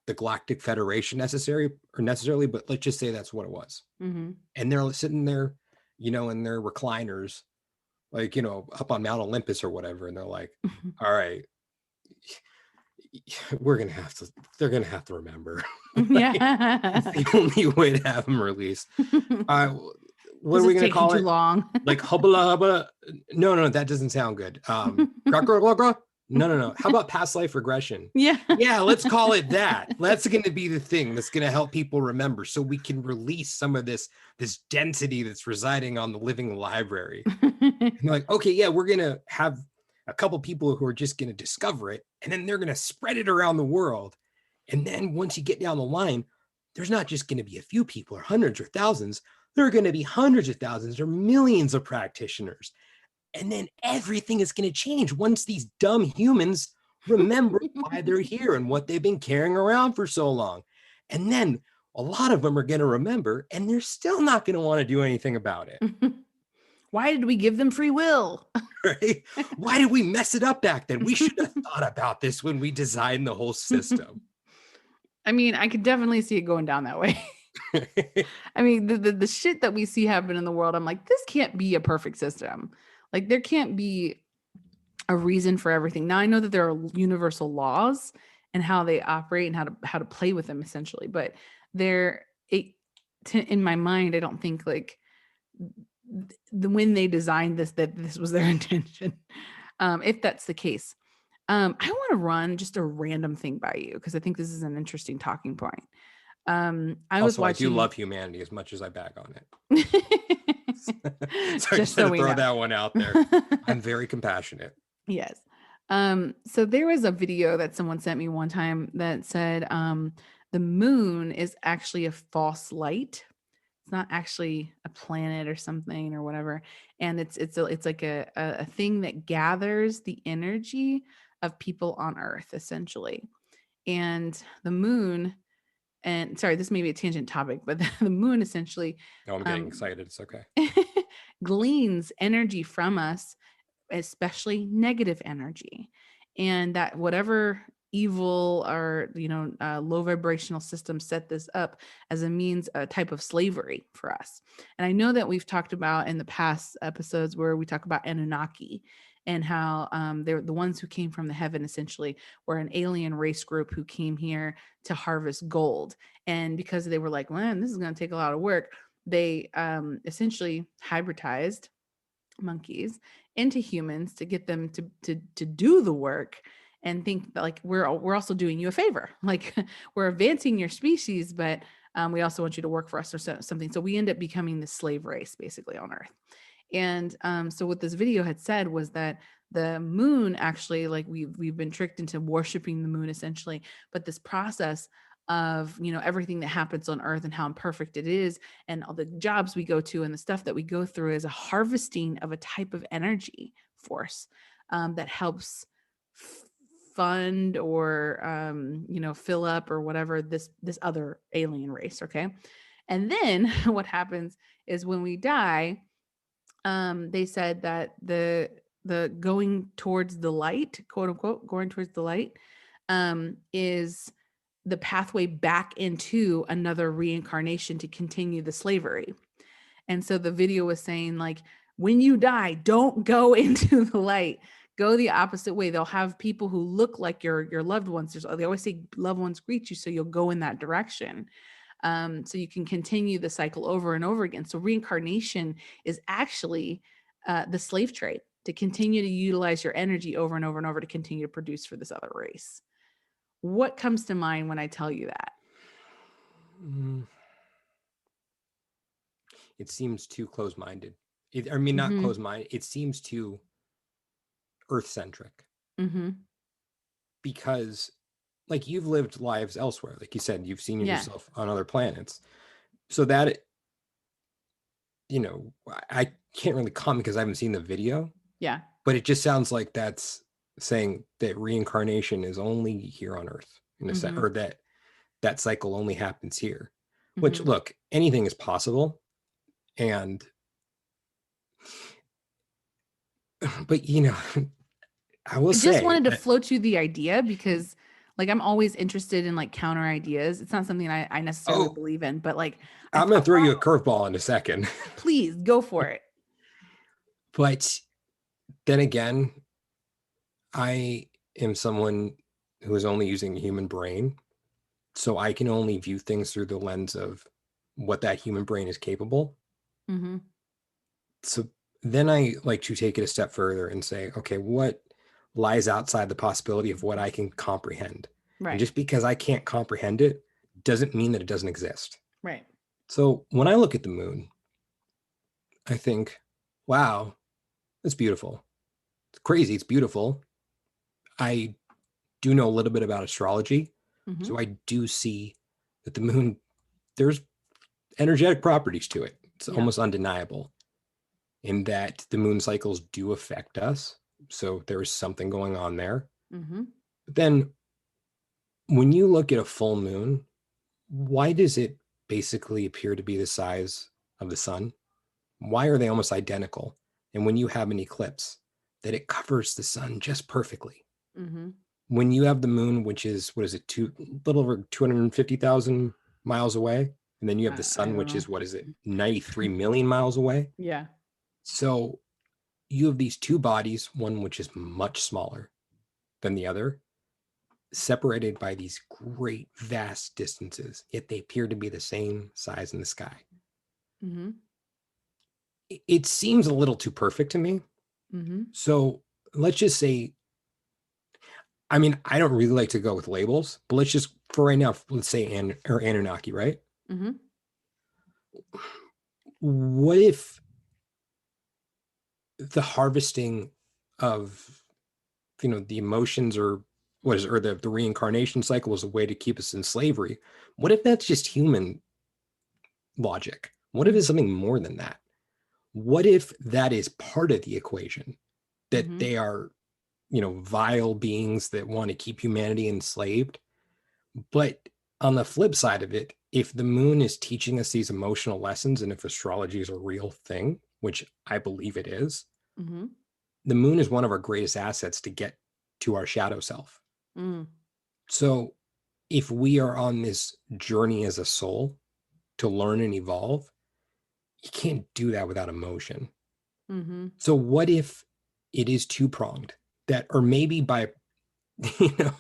the Galactic Federation necessarily, but let's just say that's what it was. Mm-hmm. And they're sitting there, in their recliners, like, up on Mount Olympus or whatever. And they're like, all right, they're going to have to remember. Like, Yeah. it's the only way to have them released. What This are we is going to taking call too it? long. Like hubba hubba? No, that doesn't sound good. No. How about past life regression? Yeah. Yeah, let's call it that. That's going to be the thing that's going to help people remember, so we can release some of this density that's residing on the living library. And they're like, okay, yeah, we're going to have a couple people who are just going to discover it, and then they're going to spread it around the world. And then once you get down the line, there's not just going to be a few people or hundreds or thousands. There are going to be hundreds of thousands or millions of practitioners. And then everything is going to change once these dumb humans remember why they're here and what they've been carrying around for so long. And then a lot of them are going to remember, and they're still not going to want to do anything about it. Why did we give them free will? Right? Why did we mess it up back then? We should have thought about this when we designed the whole system. I mean, I could definitely see it going down that way. I mean, the shit that we see happen in the world, I'm like, this can't be a perfect system. Like, there can't be a reason for everything. Now I know that there are universal laws and how they operate and how to play with them essentially, but in my mind, I don't think like when they designed this, that this was their intention. If that's the case, I want to run just a random thing by you because I think this is an interesting talking point. I was watching. I do love humanity as much as I bag on it. So just to throw that one out there. I'm very compassionate. Yes. So there was a video that someone sent me one time that said the moon is actually a false light. It's not actually a planet or something or whatever. And it's like a thing that gathers the energy of people on Earth, essentially. And the moon, and sorry, this may be a tangent topic, but the moon essentially I'm getting excited. It's okay. gleans energy from us, especially negative energy, and that whatever evil or low vibrational system set this up as a type of slavery for us. And I know that we've talked about in the past episodes where we talk about Anunnaki and how they're the ones who came from the heaven, essentially were an alien race group who came here to harvest gold. And because they were like, man, this is going to take a lot of work, they essentially hybridized monkeys into humans to get them to do the work and think that like we're also doing you a favor, like we're advancing your species, but we also want you to work for us or something. So we end up becoming the slave race basically on Earth. And so what this video had said was that the moon actually, like we've been tricked into worshiping the moon essentially, but this process of everything that happens on Earth and how imperfect it is and all the jobs we go to and the stuff that we go through is a harvesting of a type of energy force that helps fund or fill up or whatever this other alien race. Okay. And then what happens is when we die, they said that the going towards the light, quote unquote, going towards the light is the pathway back into another reincarnation to continue the slavery. And so the video was saying like, when you die, don't go into the light, go the opposite way. They'll have people who look like your loved ones. They always say loved ones greet you. So you'll go in that direction. So you can continue the cycle over and over again. So reincarnation is actually the slave trade, to continue to utilize your energy over and over and over to continue to produce for this other race. What comes to mind when I tell you that? It seems too close-minded. I mean, not Mm-hmm. close-minded. It seems too Earth-centric Mm-hmm. because, like, you've lived lives elsewhere. Like you said, you've seen Yeah. yourself on other planets. So that, I can't really comment because I haven't seen the video, Yeah. but it just sounds like that's saying that reincarnation is only here on Earth in a sense, Mm-hmm. or that cycle only happens here. Which, Mm-hmm. look, anything is possible, and but I will I just say wanted to that float you the idea because like I'm always interested in like counter ideas. It's not something I necessarily oh, believe in, but like I I'm gonna thought, throw you a wow, curveball in a second. please go for it. But then again, I am someone who is only using the human brain, so I can only view things through the lens of what that human brain is capable. Mm-hmm. So then I like to take it a step further and say, okay, what lies outside the possibility of what I can comprehend? And Right. just because I can't comprehend it doesn't mean that it doesn't exist. Right. So when I look at the moon, I think, wow, that's beautiful. It's crazy. It's beautiful. I do know a little bit about astrology. Mm-hmm. So I do see that the moon, there's energetic properties to it. It's Yeah. almost undeniable in that the moon cycles do affect us. So there is something going on there. Mm-hmm. But then when you look at a full moon, why does it basically appear to be the size of the sun? Why are they almost identical? And when you have an eclipse, that it covers the sun just perfectly. Mm-hmm. When you have the moon, which is, what is it, little over 250,000 miles away, and then you have the I sun, don't which know. is, what is it, 93 million miles away. Yeah. So you have these two bodies, one which is much smaller than the other, separated by these great vast distances, yet they appear to be the same size in the sky. Mm-hmm. It seems a little too perfect to me. Mm-hmm. So let's just say, I mean, I don't really like to go with labels, but let's just, for right now, let's say Anunnaki, right? Mm-hmm. What if the harvesting of, the emotions, or what is it, or the reincarnation cycle was a way to keep us in slavery? What if that's just human logic? What if it's something more than that? What if that is part of the equation, that Mm-hmm. they are, vile beings that want to keep humanity enslaved? But on the flip side of it, if the moon is teaching us these emotional lessons, and if astrology is a real thing, which I believe it is, Mm-hmm. the moon is one of our greatest assets to get to our shadow self. Mm-hmm. So if we are on this journey as a soul to learn and evolve, you can't do that without emotion. Mm-hmm. So what if it is two-pronged, that, or maybe by, you know,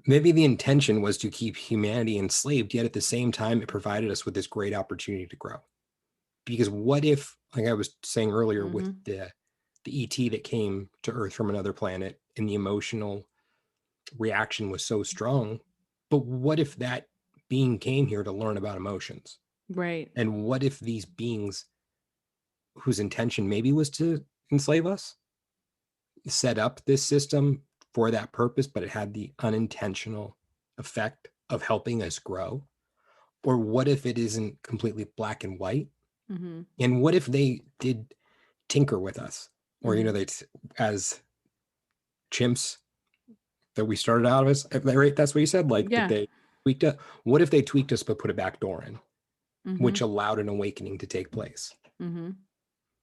maybe the intention was to keep humanity enslaved, yet at the same time, it provided us with this great opportunity to grow. Because what if, like I was saying earlier, with Mm-hmm. the ET that came to Earth from another planet, and the emotional reaction was so strong, but what if that being came here to learn about emotions? Right. And what if these beings, whose intention maybe was to enslave us, set up this system for that purpose, but it had the unintentional effect of helping us grow? Or what if it isn't completely black and white? Mm-hmm. And what if they did tinker with us? Or, Mm-hmm. they, as chimps that we started out as, right? That's what you said, like that Yeah. they tweaked it. What if they tweaked us but put a back door in, Mm-hmm. which allowed an awakening to take place? Mm-hmm.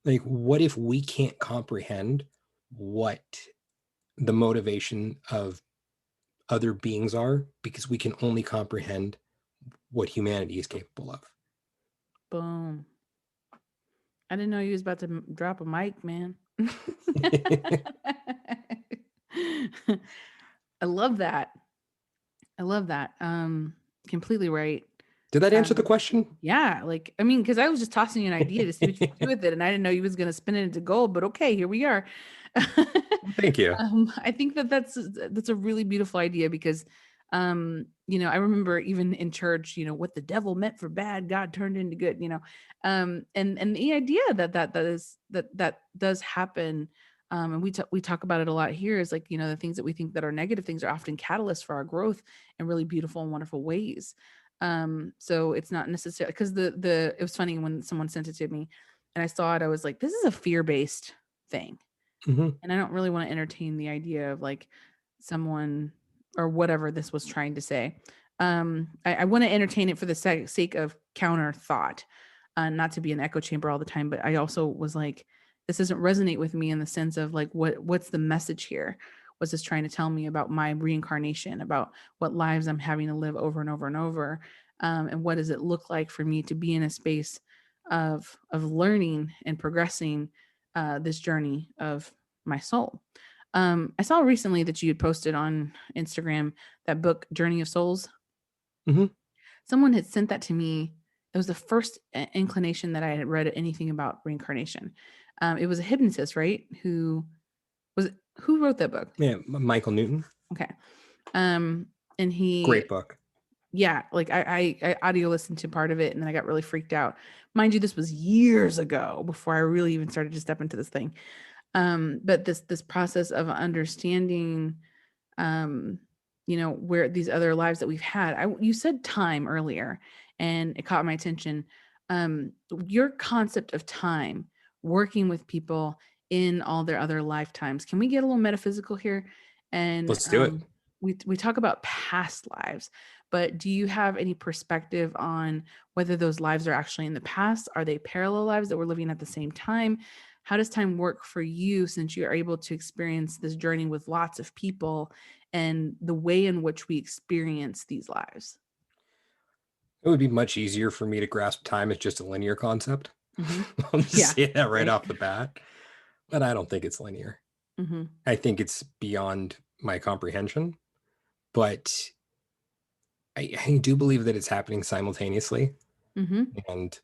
Like, what if we can't comprehend what the motivation of other beings are, because we can only comprehend what humanity is capable of? Boom. I didn't know you was about to drop a mic, man. I love that. I love that. Completely right. Did that answer the question? Yeah, like, I mean, because I was just tossing you an idea to see what you could do with it, and I didn't know you was going to spin it into gold, but okay, here we are. Thank you. I think that's a really beautiful idea because, I remember even in church, what the devil meant for bad, God turned into good, and the idea that does happen. And we talk about it a lot here is like, the things that we think that are negative things are often catalysts for our growth in really beautiful and wonderful ways. So it's not necessarily because it was funny when someone sent it to me and I saw it, I was like, this is a fear-based thing. Mm-hmm. And I don't really want to entertain the idea of like someone or whatever this was trying to say. I want to entertain it for the sake of counter thought, not to be an echo chamber all the time. But I also was like, this doesn't resonate with me in the sense of like, what's the message here? What's this trying to tell me about my reincarnation, about what lives I'm having to live over and over and over? And what does it look like for me to be in a space of learning and progressing this journey of my soul? I saw recently that you had posted on Instagram that book, Journey of Souls. Mm-hmm. Someone had sent that to me. It was the first inclination that I had read anything about reincarnation. It was a hypnotist, right? Who wrote that book? Yeah, Michael Newton. Okay. And he Great book. Yeah, like I audio listened to part of it and then I got really freaked out. Mind you, this was years ago before I really even started to step into this thing. But this process of understanding, where these other lives that we've had. You said time earlier, and it caught my attention. Your concept of time, working with people in all their other lifetimes. Can we get a little metaphysical here? And let's do it. We talk about past lives, but do you have any perspective on whether those lives are actually in the past? Are they parallel lives that we're living at the same time? How does time work for you since you are able to experience this journey with lots of people and the way in which we experience these lives? It would be much easier for me to grasp time as just a linear concept. Mm-hmm. I'll just say that right off the bat. But I don't think it's linear. Mm-hmm. I think it's beyond my comprehension. But I do believe that it's happening simultaneously. Mm-hmm. And,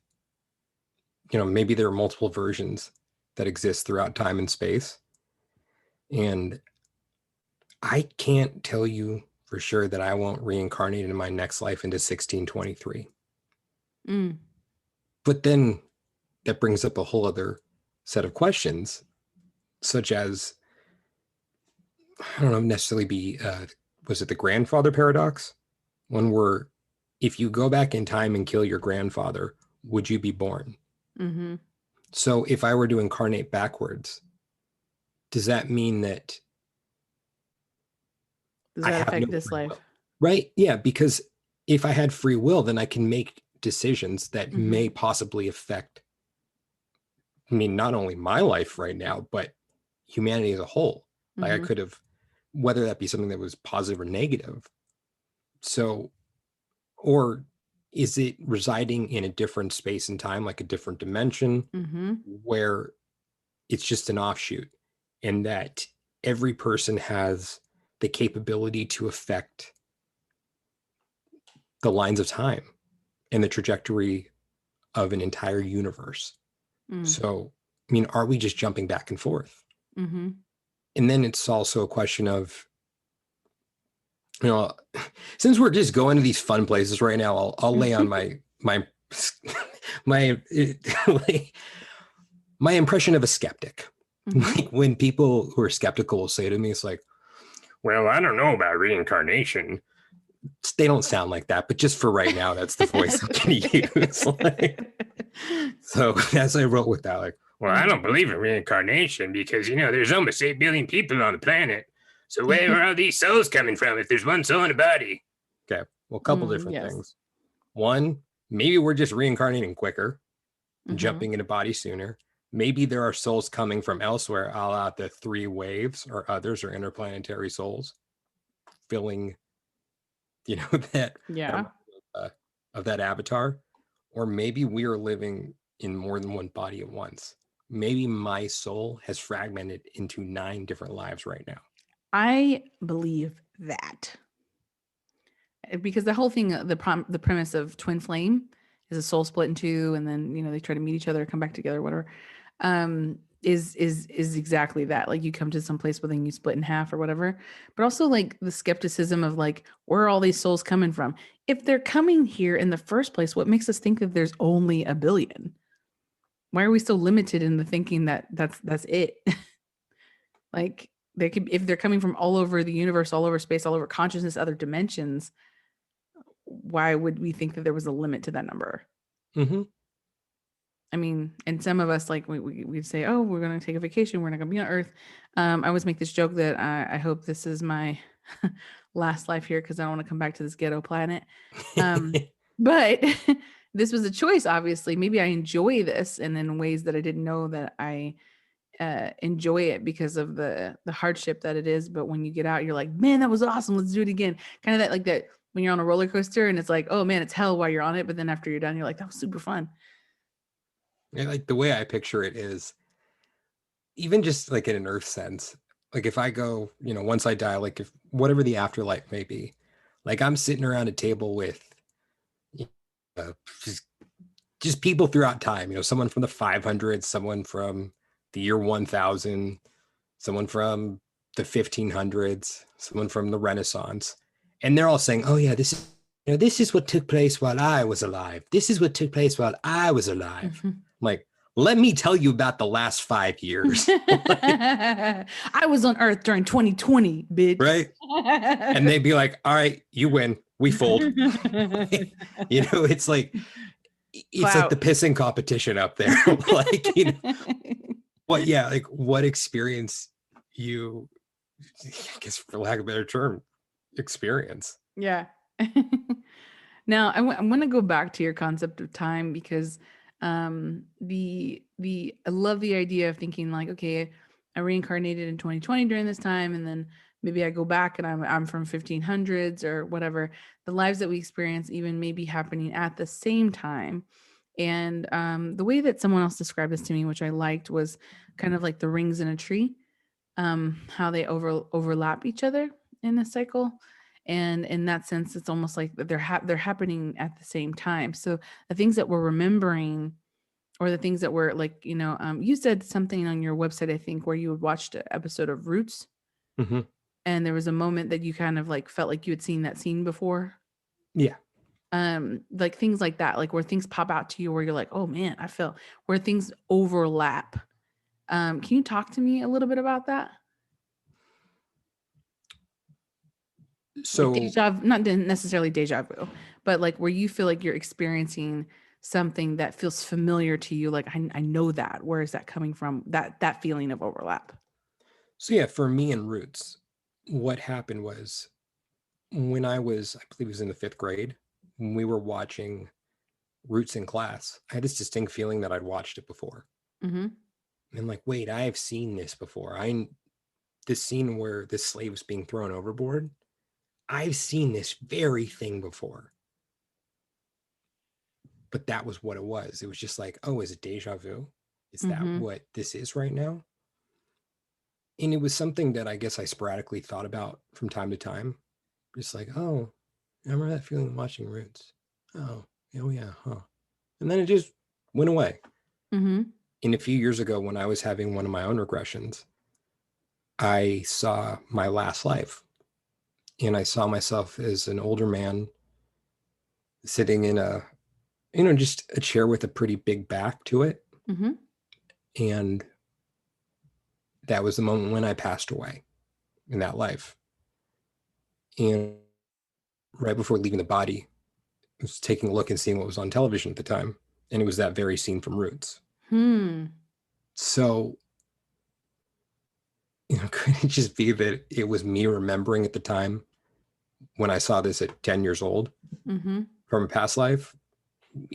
maybe there are multiple versions that exist throughout time and space. And I can't tell you for sure that I won't reincarnate in my next life into 1623. But then that brings up a whole other set of questions, such as, I don't know, necessarily was it the grandfather paradox? One where if you go back in time and kill your grandfather, would you be born? Mm-hmm. So if I were to incarnate backwards, does that mean that does that affect this life? Right? Yeah, because if I had free will, then I can make decisions that may possibly affect, not only my life right now, but humanity as a whole. Like I could have, whether that be something that was positive or negative. So, or is it residing in a different space and time, like a different dimension, where it's just an offshoot, and that every person has the capability to affect the lines of time and the trajectory of an entire universe? So, are we just jumping back and forth? And then it's also a question of, since we're just going to these fun places right now, I'll lay on my my impression of a skeptic. Like when people who are skeptical will say to me, it's like, well, I don't know about reincarnation. They don't sound like that, but just for right now, that's the voice I'm going to use. So as I wrote with that, like, well, I don't believe in reincarnation because, there's almost 8 billion people on the planet. So where are all these souls coming from if there's one soul in a body? Okay, well, a couple different things. One, maybe we're just reincarnating quicker, jumping into body sooner. Maybe there are souls coming from elsewhere, a la the 3 waves or others or interplanetary souls filling, that of that avatar. Or maybe we are living in more than one body at once. Maybe my soul has fragmented into 9 different lives right now. I believe that. because the whole thing, the premise of twin flame is a soul split in two, and then they try to meet each other, come back together, whatever. Is exactly that. Like you come to some place, but then you split in half or whatever. But also like the skepticism of like, where are all these souls coming from? If they're coming here in the first place, what makes us think that there's only a billion? Why are we so limited in the thinking that that's it? Like they could, if they're coming from all over the universe, all over space, all over consciousness, other dimensions, why would we think that there was a limit to that number? Mm-hmm. I mean, and some of us like we'd say, oh, we're going to take a vacation. We're not going to be on Earth. I always make this joke that I hope this is my last life here because I don't want to come back to this ghetto planet. But this was a choice, obviously. Maybe I enjoy this, and in ways that I didn't know that I enjoy it because of the hardship that it is. But when you get out, you're like, man, that was awesome. Let's do it again. Kind of that, like that when you're on a roller coaster and it's like, oh man, it's hell while you're on it. But then after you're done, you're like, that was super fun. Yeah, like the way I picture it is even just like in an earth sense, like if I go, once I die, like if whatever the afterlife may be, like I'm sitting around a table with just people throughout time, someone from the 500s, someone from the year 1000, someone from the 1500s, someone from the Renaissance. And they're all saying, oh yeah, this is what took place while I was alive. This is what took place while I was alive. Mm-hmm. Like, let me tell you about the last 5 years. I was on Earth during 2020, bitch. Right? And they'd be like, all right, you win. We fold. It's like, like the pissing competition up there. Like, what, yeah, like what experience you, I guess for lack of a better term, experience. Yeah. Now I'm going to go back to your concept of time because I love the idea of thinking like, okay, I reincarnated in 2020 during this time, and then maybe I go back and I'm from 1500s or whatever. The lives that we experience even may be happening at the same time. And the way that someone else described this to me, which I liked, was kind of like the rings in a tree, how they overlap each other in a cycle. And in that sense, it's almost like they're happening at the same time. So the things that we're remembering, or the things that were like, you said something on your website, I think, where you had watched an episode of Roots. Mm-hmm. And there was a moment that you kind of like felt like you had seen that scene before. Yeah. Like things like that, like where things pop out to you where you're like, oh man, I felt where things overlap. Can you talk to me a little bit about that? So Like not necessarily deja vu, but like where you feel like you're experiencing something that feels familiar to you. Like, I know that. Where is that coming from? That feeling of overlap. So yeah, for me in Roots, what happened was when I believe it was in the 5th grade, when we were watching Roots in class, I had this distinct feeling that I'd watched it before. Mm-hmm. And I'm like, wait, I have seen this before. This scene where this slave was being thrown overboard, I've seen this very thing before. But that was what it was. It was just like, oh, is it deja vu? Is that what this is right now? And it was something that I guess I sporadically thought about from time to time. Just like, oh, I remember that feeling watching Roots. Oh yeah, huh. And then it just went away. Mm-hmm. And a few years ago, when I was having one of my own regressions, I saw my last life. And I saw myself as an older man sitting in just a chair with a pretty big back to it. Mm-hmm. And that was the moment when I passed away in that life. And right before leaving the body, I was taking a look and seeing what was on television at the time. And it was that very scene from Roots. So, could it just be that it was me remembering at the time when I saw this at 10 years old from a past life?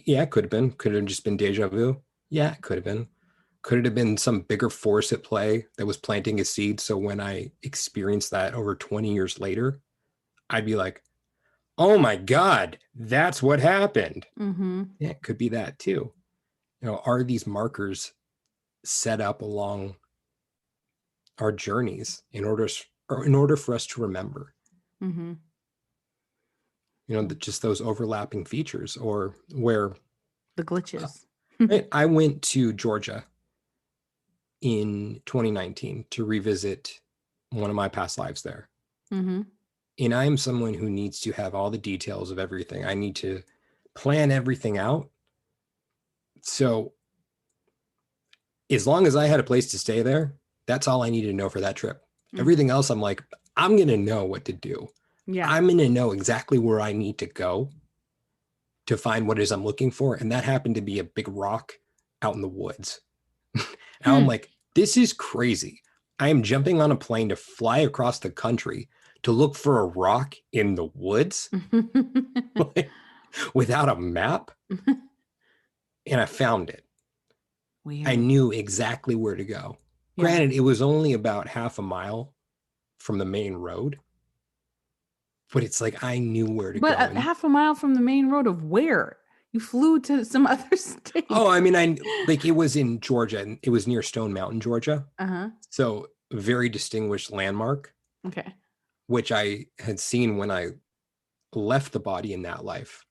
Yeah, it could have been. Could it have just been deja vu? Yeah, it could have been. Could it have been some bigger force at play that was planting a seed? So when I experienced that over 20 years later, I'd be like, oh my God, that's what happened. Yeah, it could be that too. Are these markers set up along our journeys in order for us to remember? just those overlapping features, or where The glitches. I went to Georgia in 2019 to revisit one of my past lives there. Mm-hmm. And I am someone who needs to have all the details of everything. I need to plan everything out. So as long as I had a place to stay there, that's all I needed to know for that trip. Mm-hmm. Everything else, I'm like, I'm going to know what to do. Yeah. I'm going to know exactly where I need to go to find what it is I'm looking for. And that happened to be a big rock out in the woods. And I'm like, this is crazy. I am jumping on a plane to fly across the country to look for a rock in the woods without a map. And I found it. Weird. I knew exactly where to go. Yeah. Granted, it was only about half a mile from the main road, but it's like I knew where to But go. half a mile from the main road of where? You flew to some other state. Oh, I mean, it was in Georgia, and it was near Stone Mountain, Georgia. Uh-huh. So very distinguished landmark. Okay. Which I had seen when I left the body in that life.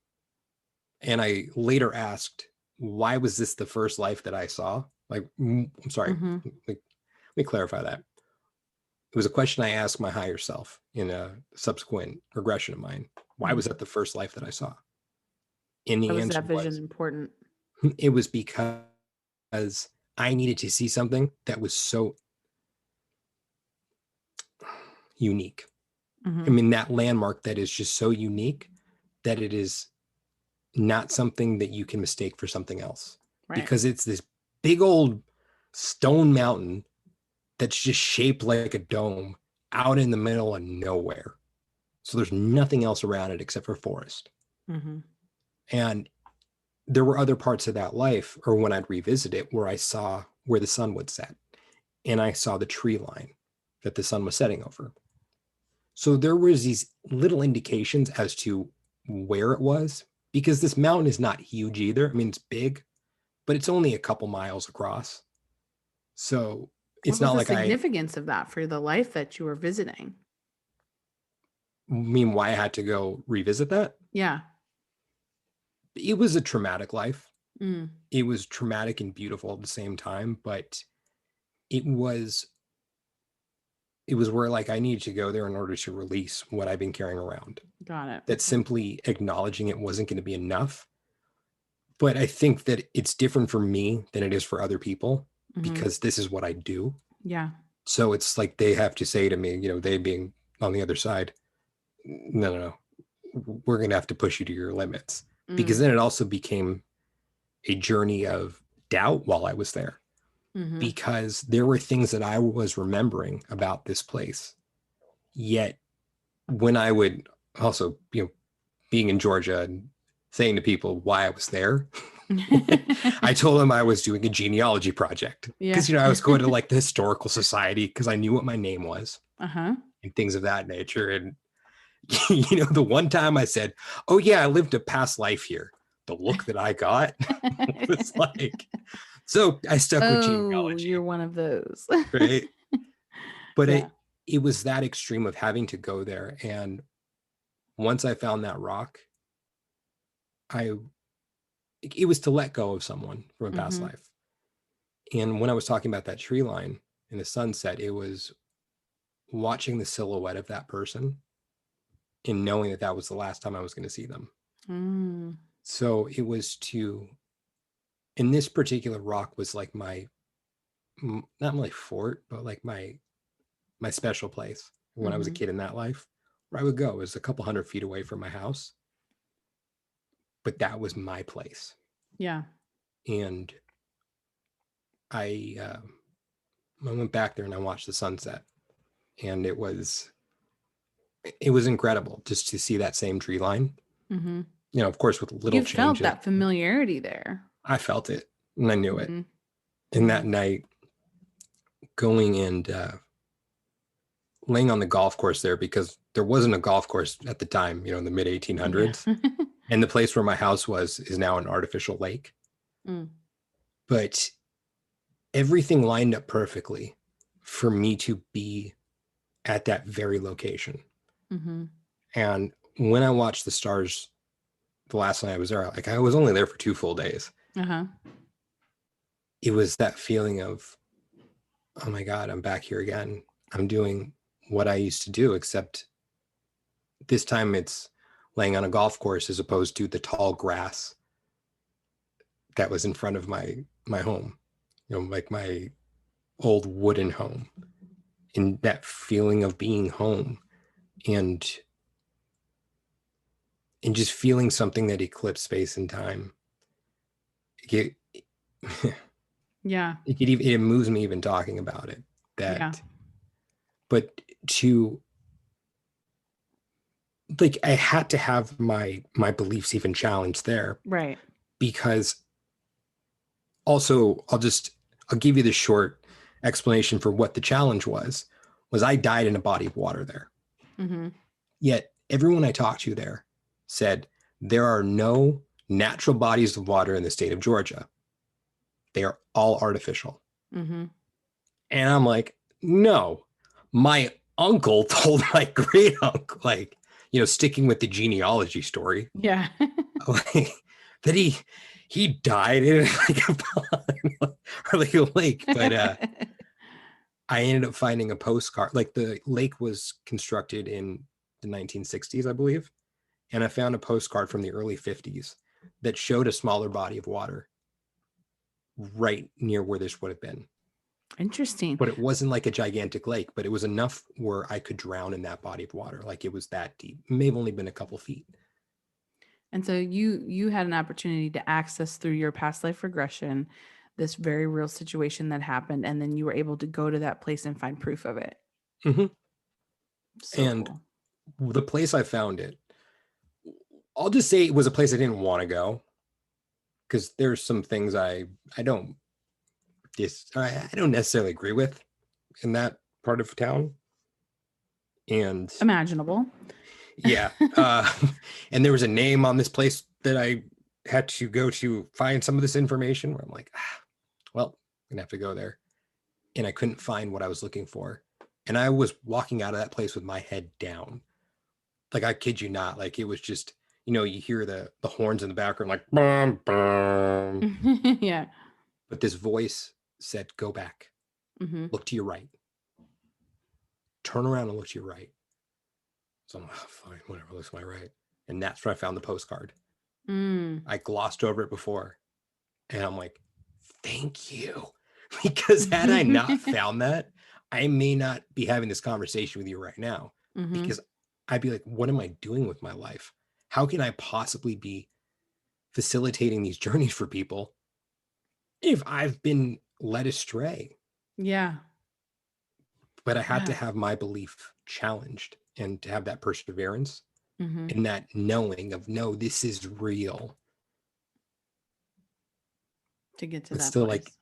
And I later asked, why was this the first life that I saw? Like, I'm sorry, let me clarify that. It was a question I asked my higher self in a subsequent regression of mine. Why was that the first life that I saw? And the answer that vision important? It was because I needed to see something that was so unique. I mean, that landmark that is just so unique that it is not something that you can mistake for something else. Right. Because it's this big old stone mountain that's just shaped like a dome out in the middle of nowhere. So there's nothing else around it except for forest. And there were other parts of that life, or when I'd revisit it, where I saw where the sun would set. And I saw the tree line that the sun was setting over. So there was these little indications as to where it was, because this mountain is not huge either. I mean, it's big, but it's only a couple miles across. So it's not like the significance of that for the life that you were visiting? I mean, why I had to go revisit that? Yeah. It was a traumatic life. It was traumatic and beautiful at the same time, but it was where like I needed to go there in order to release what I've been carrying around. Got it. That simply acknowledging it wasn't going to be enough. But I think that it's different for me than it is for other people because this is what I do. Yeah. So it's like they have to say to me, they being on the other side, no, we're going to have to push you to your limits. Because then it also became a journey of doubt while I was there. Because there were things that I was remembering about this place. Yet when I would also, being in Georgia and saying to people why I was there, I told them I was doing a genealogy project. Because, I was going to like the historical society because I knew what my name was and things of that nature. And, the one time I said, oh yeah, I lived a past life here. The look that I got was like... So I stuck with genealogy. You're one of those. Right. But it was that extreme of having to go there. And once I found that rock, it was to let go of someone from a past life. And when I was talking about that tree line in the sunset, it was watching the silhouette of that person and knowing that that was the last time I was going to see them. So it was and this particular rock was like my, not my fort, but like my special place when I was a kid in that life, where I would go. It was a couple 100 feet away from my house, but that was my place. Yeah. And I went back there and I watched the sunset, and it was incredible just to see that same tree line. Of course, with little changes. You felt that familiarity there. I felt it and I knew it. And that night, going and laying on the golf course there, because there wasn't a golf course at the time, in the mid 1800s. And the place where my house is now an artificial lake. But everything lined up perfectly for me to be at that very location. And when I watched the stars the last night I was there, like I was only there for 2 full days. Uh-huh. It was that feeling of, oh my God, I'm back here again. I'm doing what I used to do, except this time it's laying on a golf course as opposed to the tall grass that was in front of my home, like my old wooden home, and that feeling of being home and just feeling something that eclipsed space and time. It, Yeah. it moves me even talking about it. Yeah. But to, like, I had to have my beliefs even challenged there, Right. because also I'll give you the short explanation for what the challenge was I died in a body of water there. Mm-hmm. Yet everyone I talked to there said there are no natural bodies of water in the state of Georgia. They are all artificial. Mm-hmm. And I'm like, no, my uncle told my great uncle, like, sticking with the genealogy story, Yeah. like, that he died in like a pond or like a lake. But I ended up finding a postcard. Like, the lake was constructed in the 1960s, I believe. And I found a postcard from the early 50s that showed a smaller body of water right near where this would have been. Interesting. But it wasn't like a gigantic lake, but it was enough where I could drown in that body of water. Like, it was that deep. It may have only been a couple feet. And so you had an opportunity to access through your past life regression this very real situation that happened, and then you were able to go to that place and find proof of it. Mm-hmm. So And cool. the place I found it, I'll just say it was a place I didn't want to go, because there's some things I don't necessarily agree with in that part of town. And Imaginable. yeah, and there was a name on this place that I had to go to find some of this information, where I'm like, well, I'm gonna have to go there. And I couldn't find what I was looking for. And I was walking out of that place with my head down. Like, I kid you not. Like, it was just, you hear the horns in the background, like, bum, bum. Yeah. But this voice said, go back, Mm-hmm. look to your right, turn around and look to your right. So I'm like, oh, fine, whatever, looks to my right. And that's where I found the postcard. I glossed over it before. And I'm like, thank you. Because had I not found that, I may not be having this conversation with you right now. Mm-hmm. Because I'd be like, what am I doing with my life? How can I possibly be facilitating these journeys for people if I've been led astray? Yeah. But I had to have my belief challenged, and to have that perseverance, Mm-hmm. and that knowing of, no, this is real. To get to But that still, place. like,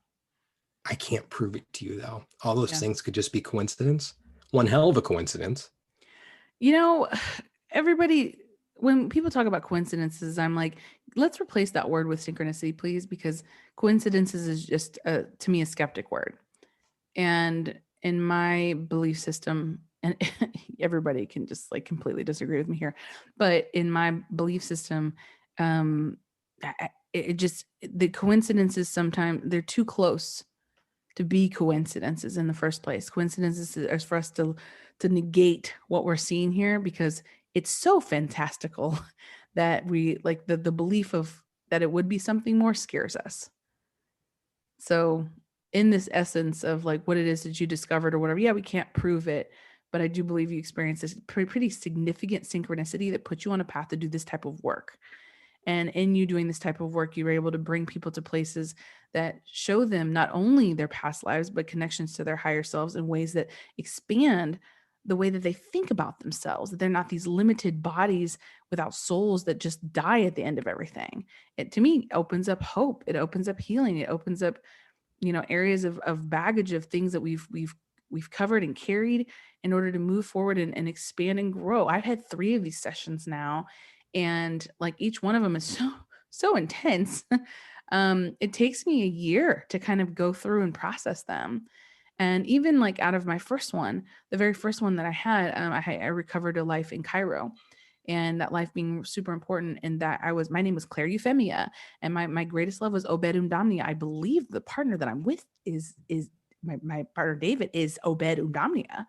I can't prove it to you, though. All those things could just be coincidence. One hell of a coincidence. Everybody, when people talk about coincidences, I'm like, let's replace that word with synchronicity, please, because coincidences is just, to me, a skeptic word. And in my belief system, and everybody can just like completely disagree with me here, but in my belief system, the coincidences, sometimes they're too close to be coincidences in the first place. Coincidences is for us to negate what we're seeing here, because it's so fantastical that we like the belief of that it would be something more scares us. So in this essence of like what it is that you discovered or whatever, yeah, we can't prove it, but I do believe you experienced this pretty significant synchronicity that puts you on a path to do this type of work. And in you doing this type of work, you were able to bring people to places that show them not only their past lives, but connections to their higher selves in ways that expand the way that they think about themselves, that they're not these limited bodies without souls that just die at the end of everything. It, to me, opens up hope. It opens up healing. It opens up, areas of baggage of things that we've covered and carried in order to move forward and expand and grow. I've had 3 of these sessions now, and like each one of them is so intense. It takes me a year to kind of go through and process them. And even like out of my first one, the very first one that I had, I recovered a life in Cairo. and that life being super important. And that my name was Claire Euphemia, and my greatest love was Obed Umdomnia. I believe the partner that I'm with is my partner David is Obed Umdomnia,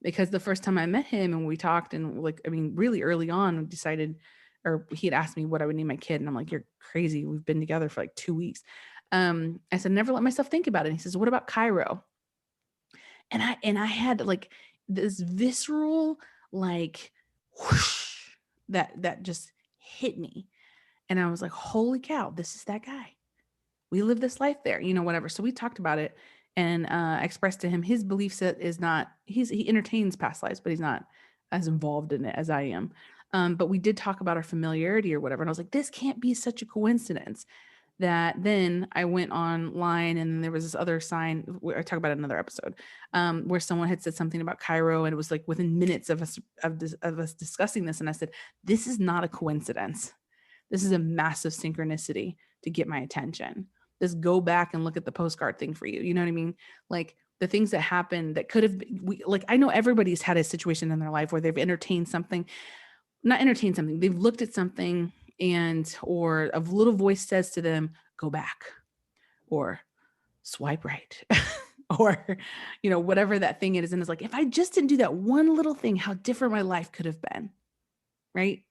because the first time I met him and we talked, and really early on, we decided, or he had asked me what I would name my kid. And I'm like, you're crazy. We've been together for like 2 weeks. I said, never let myself think about it. And he says, what about Cairo? And I had like this visceral, like, whoosh, that just hit me. And I was like, holy cow, this is that guy. We live this life there, whatever. So we talked about it, and expressed to him his belief set is not, he entertains past lives, but he's not as involved in it as I am. But we did talk about our familiarity or whatever. And I was like, this can't be such a coincidence. That then I went online, and there was this other sign. I talk about it in another episode, where someone had said something about Cairo, and it was like within minutes of us discussing this. And I said, this is not a coincidence. This is a massive synchronicity to get my attention. This go back and look at the postcard thing for you. You know what I mean? Like the things that happened that could have been, I know everybody's had a situation in their life where they've they've looked at something, or a little voice says to them, go back, or swipe right, or, whatever that thing is. And it's like, if I just didn't do that one little thing, how different my life could have been. Right.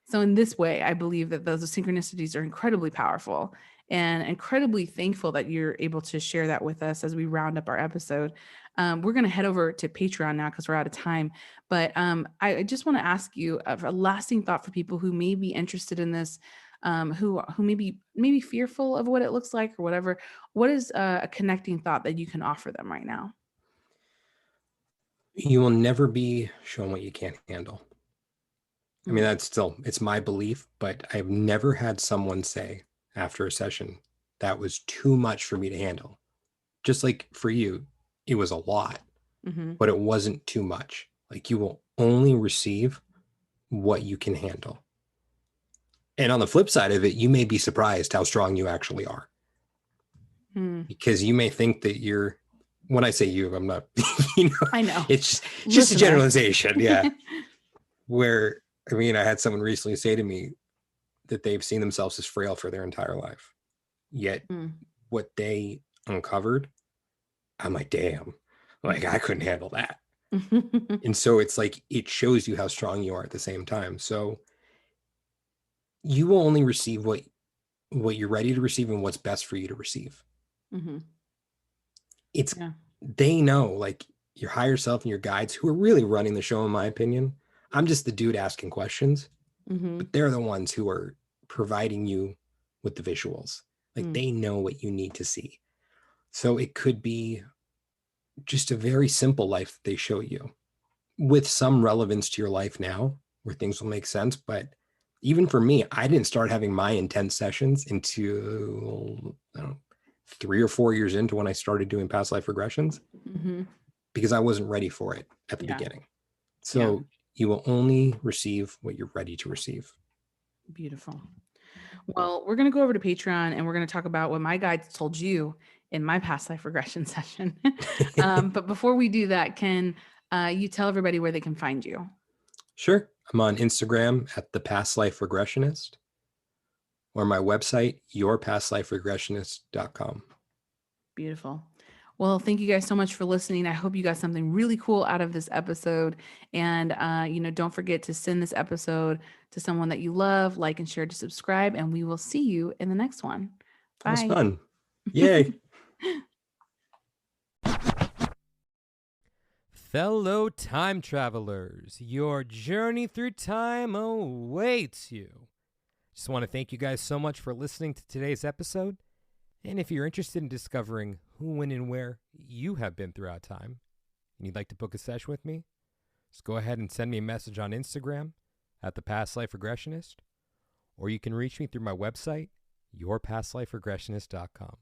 So in this way, I believe that those synchronicities are incredibly powerful, and incredibly thankful that you're able to share that with us as we round up our episode. We're going to head over to Patreon now because we're out of time. But I just want to ask you a lasting thought for people who may be interested in this, who may be fearful of what it looks like or whatever. What is a connecting thought that you can offer them right now? You will never be shown what you can't handle. I mean, it's my belief, but I've never had someone say after a session that was too much for me to handle. Just like for you, it was a lot, but it wasn't too much. Like, you will only receive what you can handle. And on the flip side of it, you may be surprised how strong you actually are. Because you may think that when I say you, I'm not, I know. It's just a generalization. Yeah. Where, I had someone recently say to me that they've seen themselves as frail for their entire life. Yet what they uncovered, I'm like, damn, like I couldn't handle that. And so it's like, it shows you how strong you are at the same time. So you will only receive what you're ready to receive and what's best for you to receive. They know, like, your higher self and your guides, who are really running the show, in my opinion. I'm just the dude asking questions, but they're the ones who are providing you with the visuals. Like, they know what you need to see. So it could be just a very simple life that they show you with some relevance to your life now, where things will make sense. But even for me, I didn't start having my intense sessions until 3 or 4 years into when I started doing past life regressions, because I wasn't ready for it at the beginning. So you will only receive what you're ready to receive. Beautiful. Well, we're going to go over to Patreon, and we're going to talk about what my guides told you in my past life regression session. But before we do that, can you tell everybody where they can find you? Sure. I'm on Instagram at the Past Life Regressionist, or my website, yourpastliferegressionist.com. Beautiful. Well, thank you guys so much for listening. I hope you got something really cool out of this episode. And, don't forget to send this episode to someone that you love, like and share, to subscribe, and we will see you in the next one. Bye. That was fun. Yay. Fellow time travelers, your journey through time awaits you. Just want to thank you guys so much for listening to today's episode. And if you're interested in discovering who, when, and where you have been throughout time, and you'd like to book a session with me, just go ahead and send me a message on Instagram at the Past Life Regressionist, or you can reach me through my website, yourpastliferegressionist.com.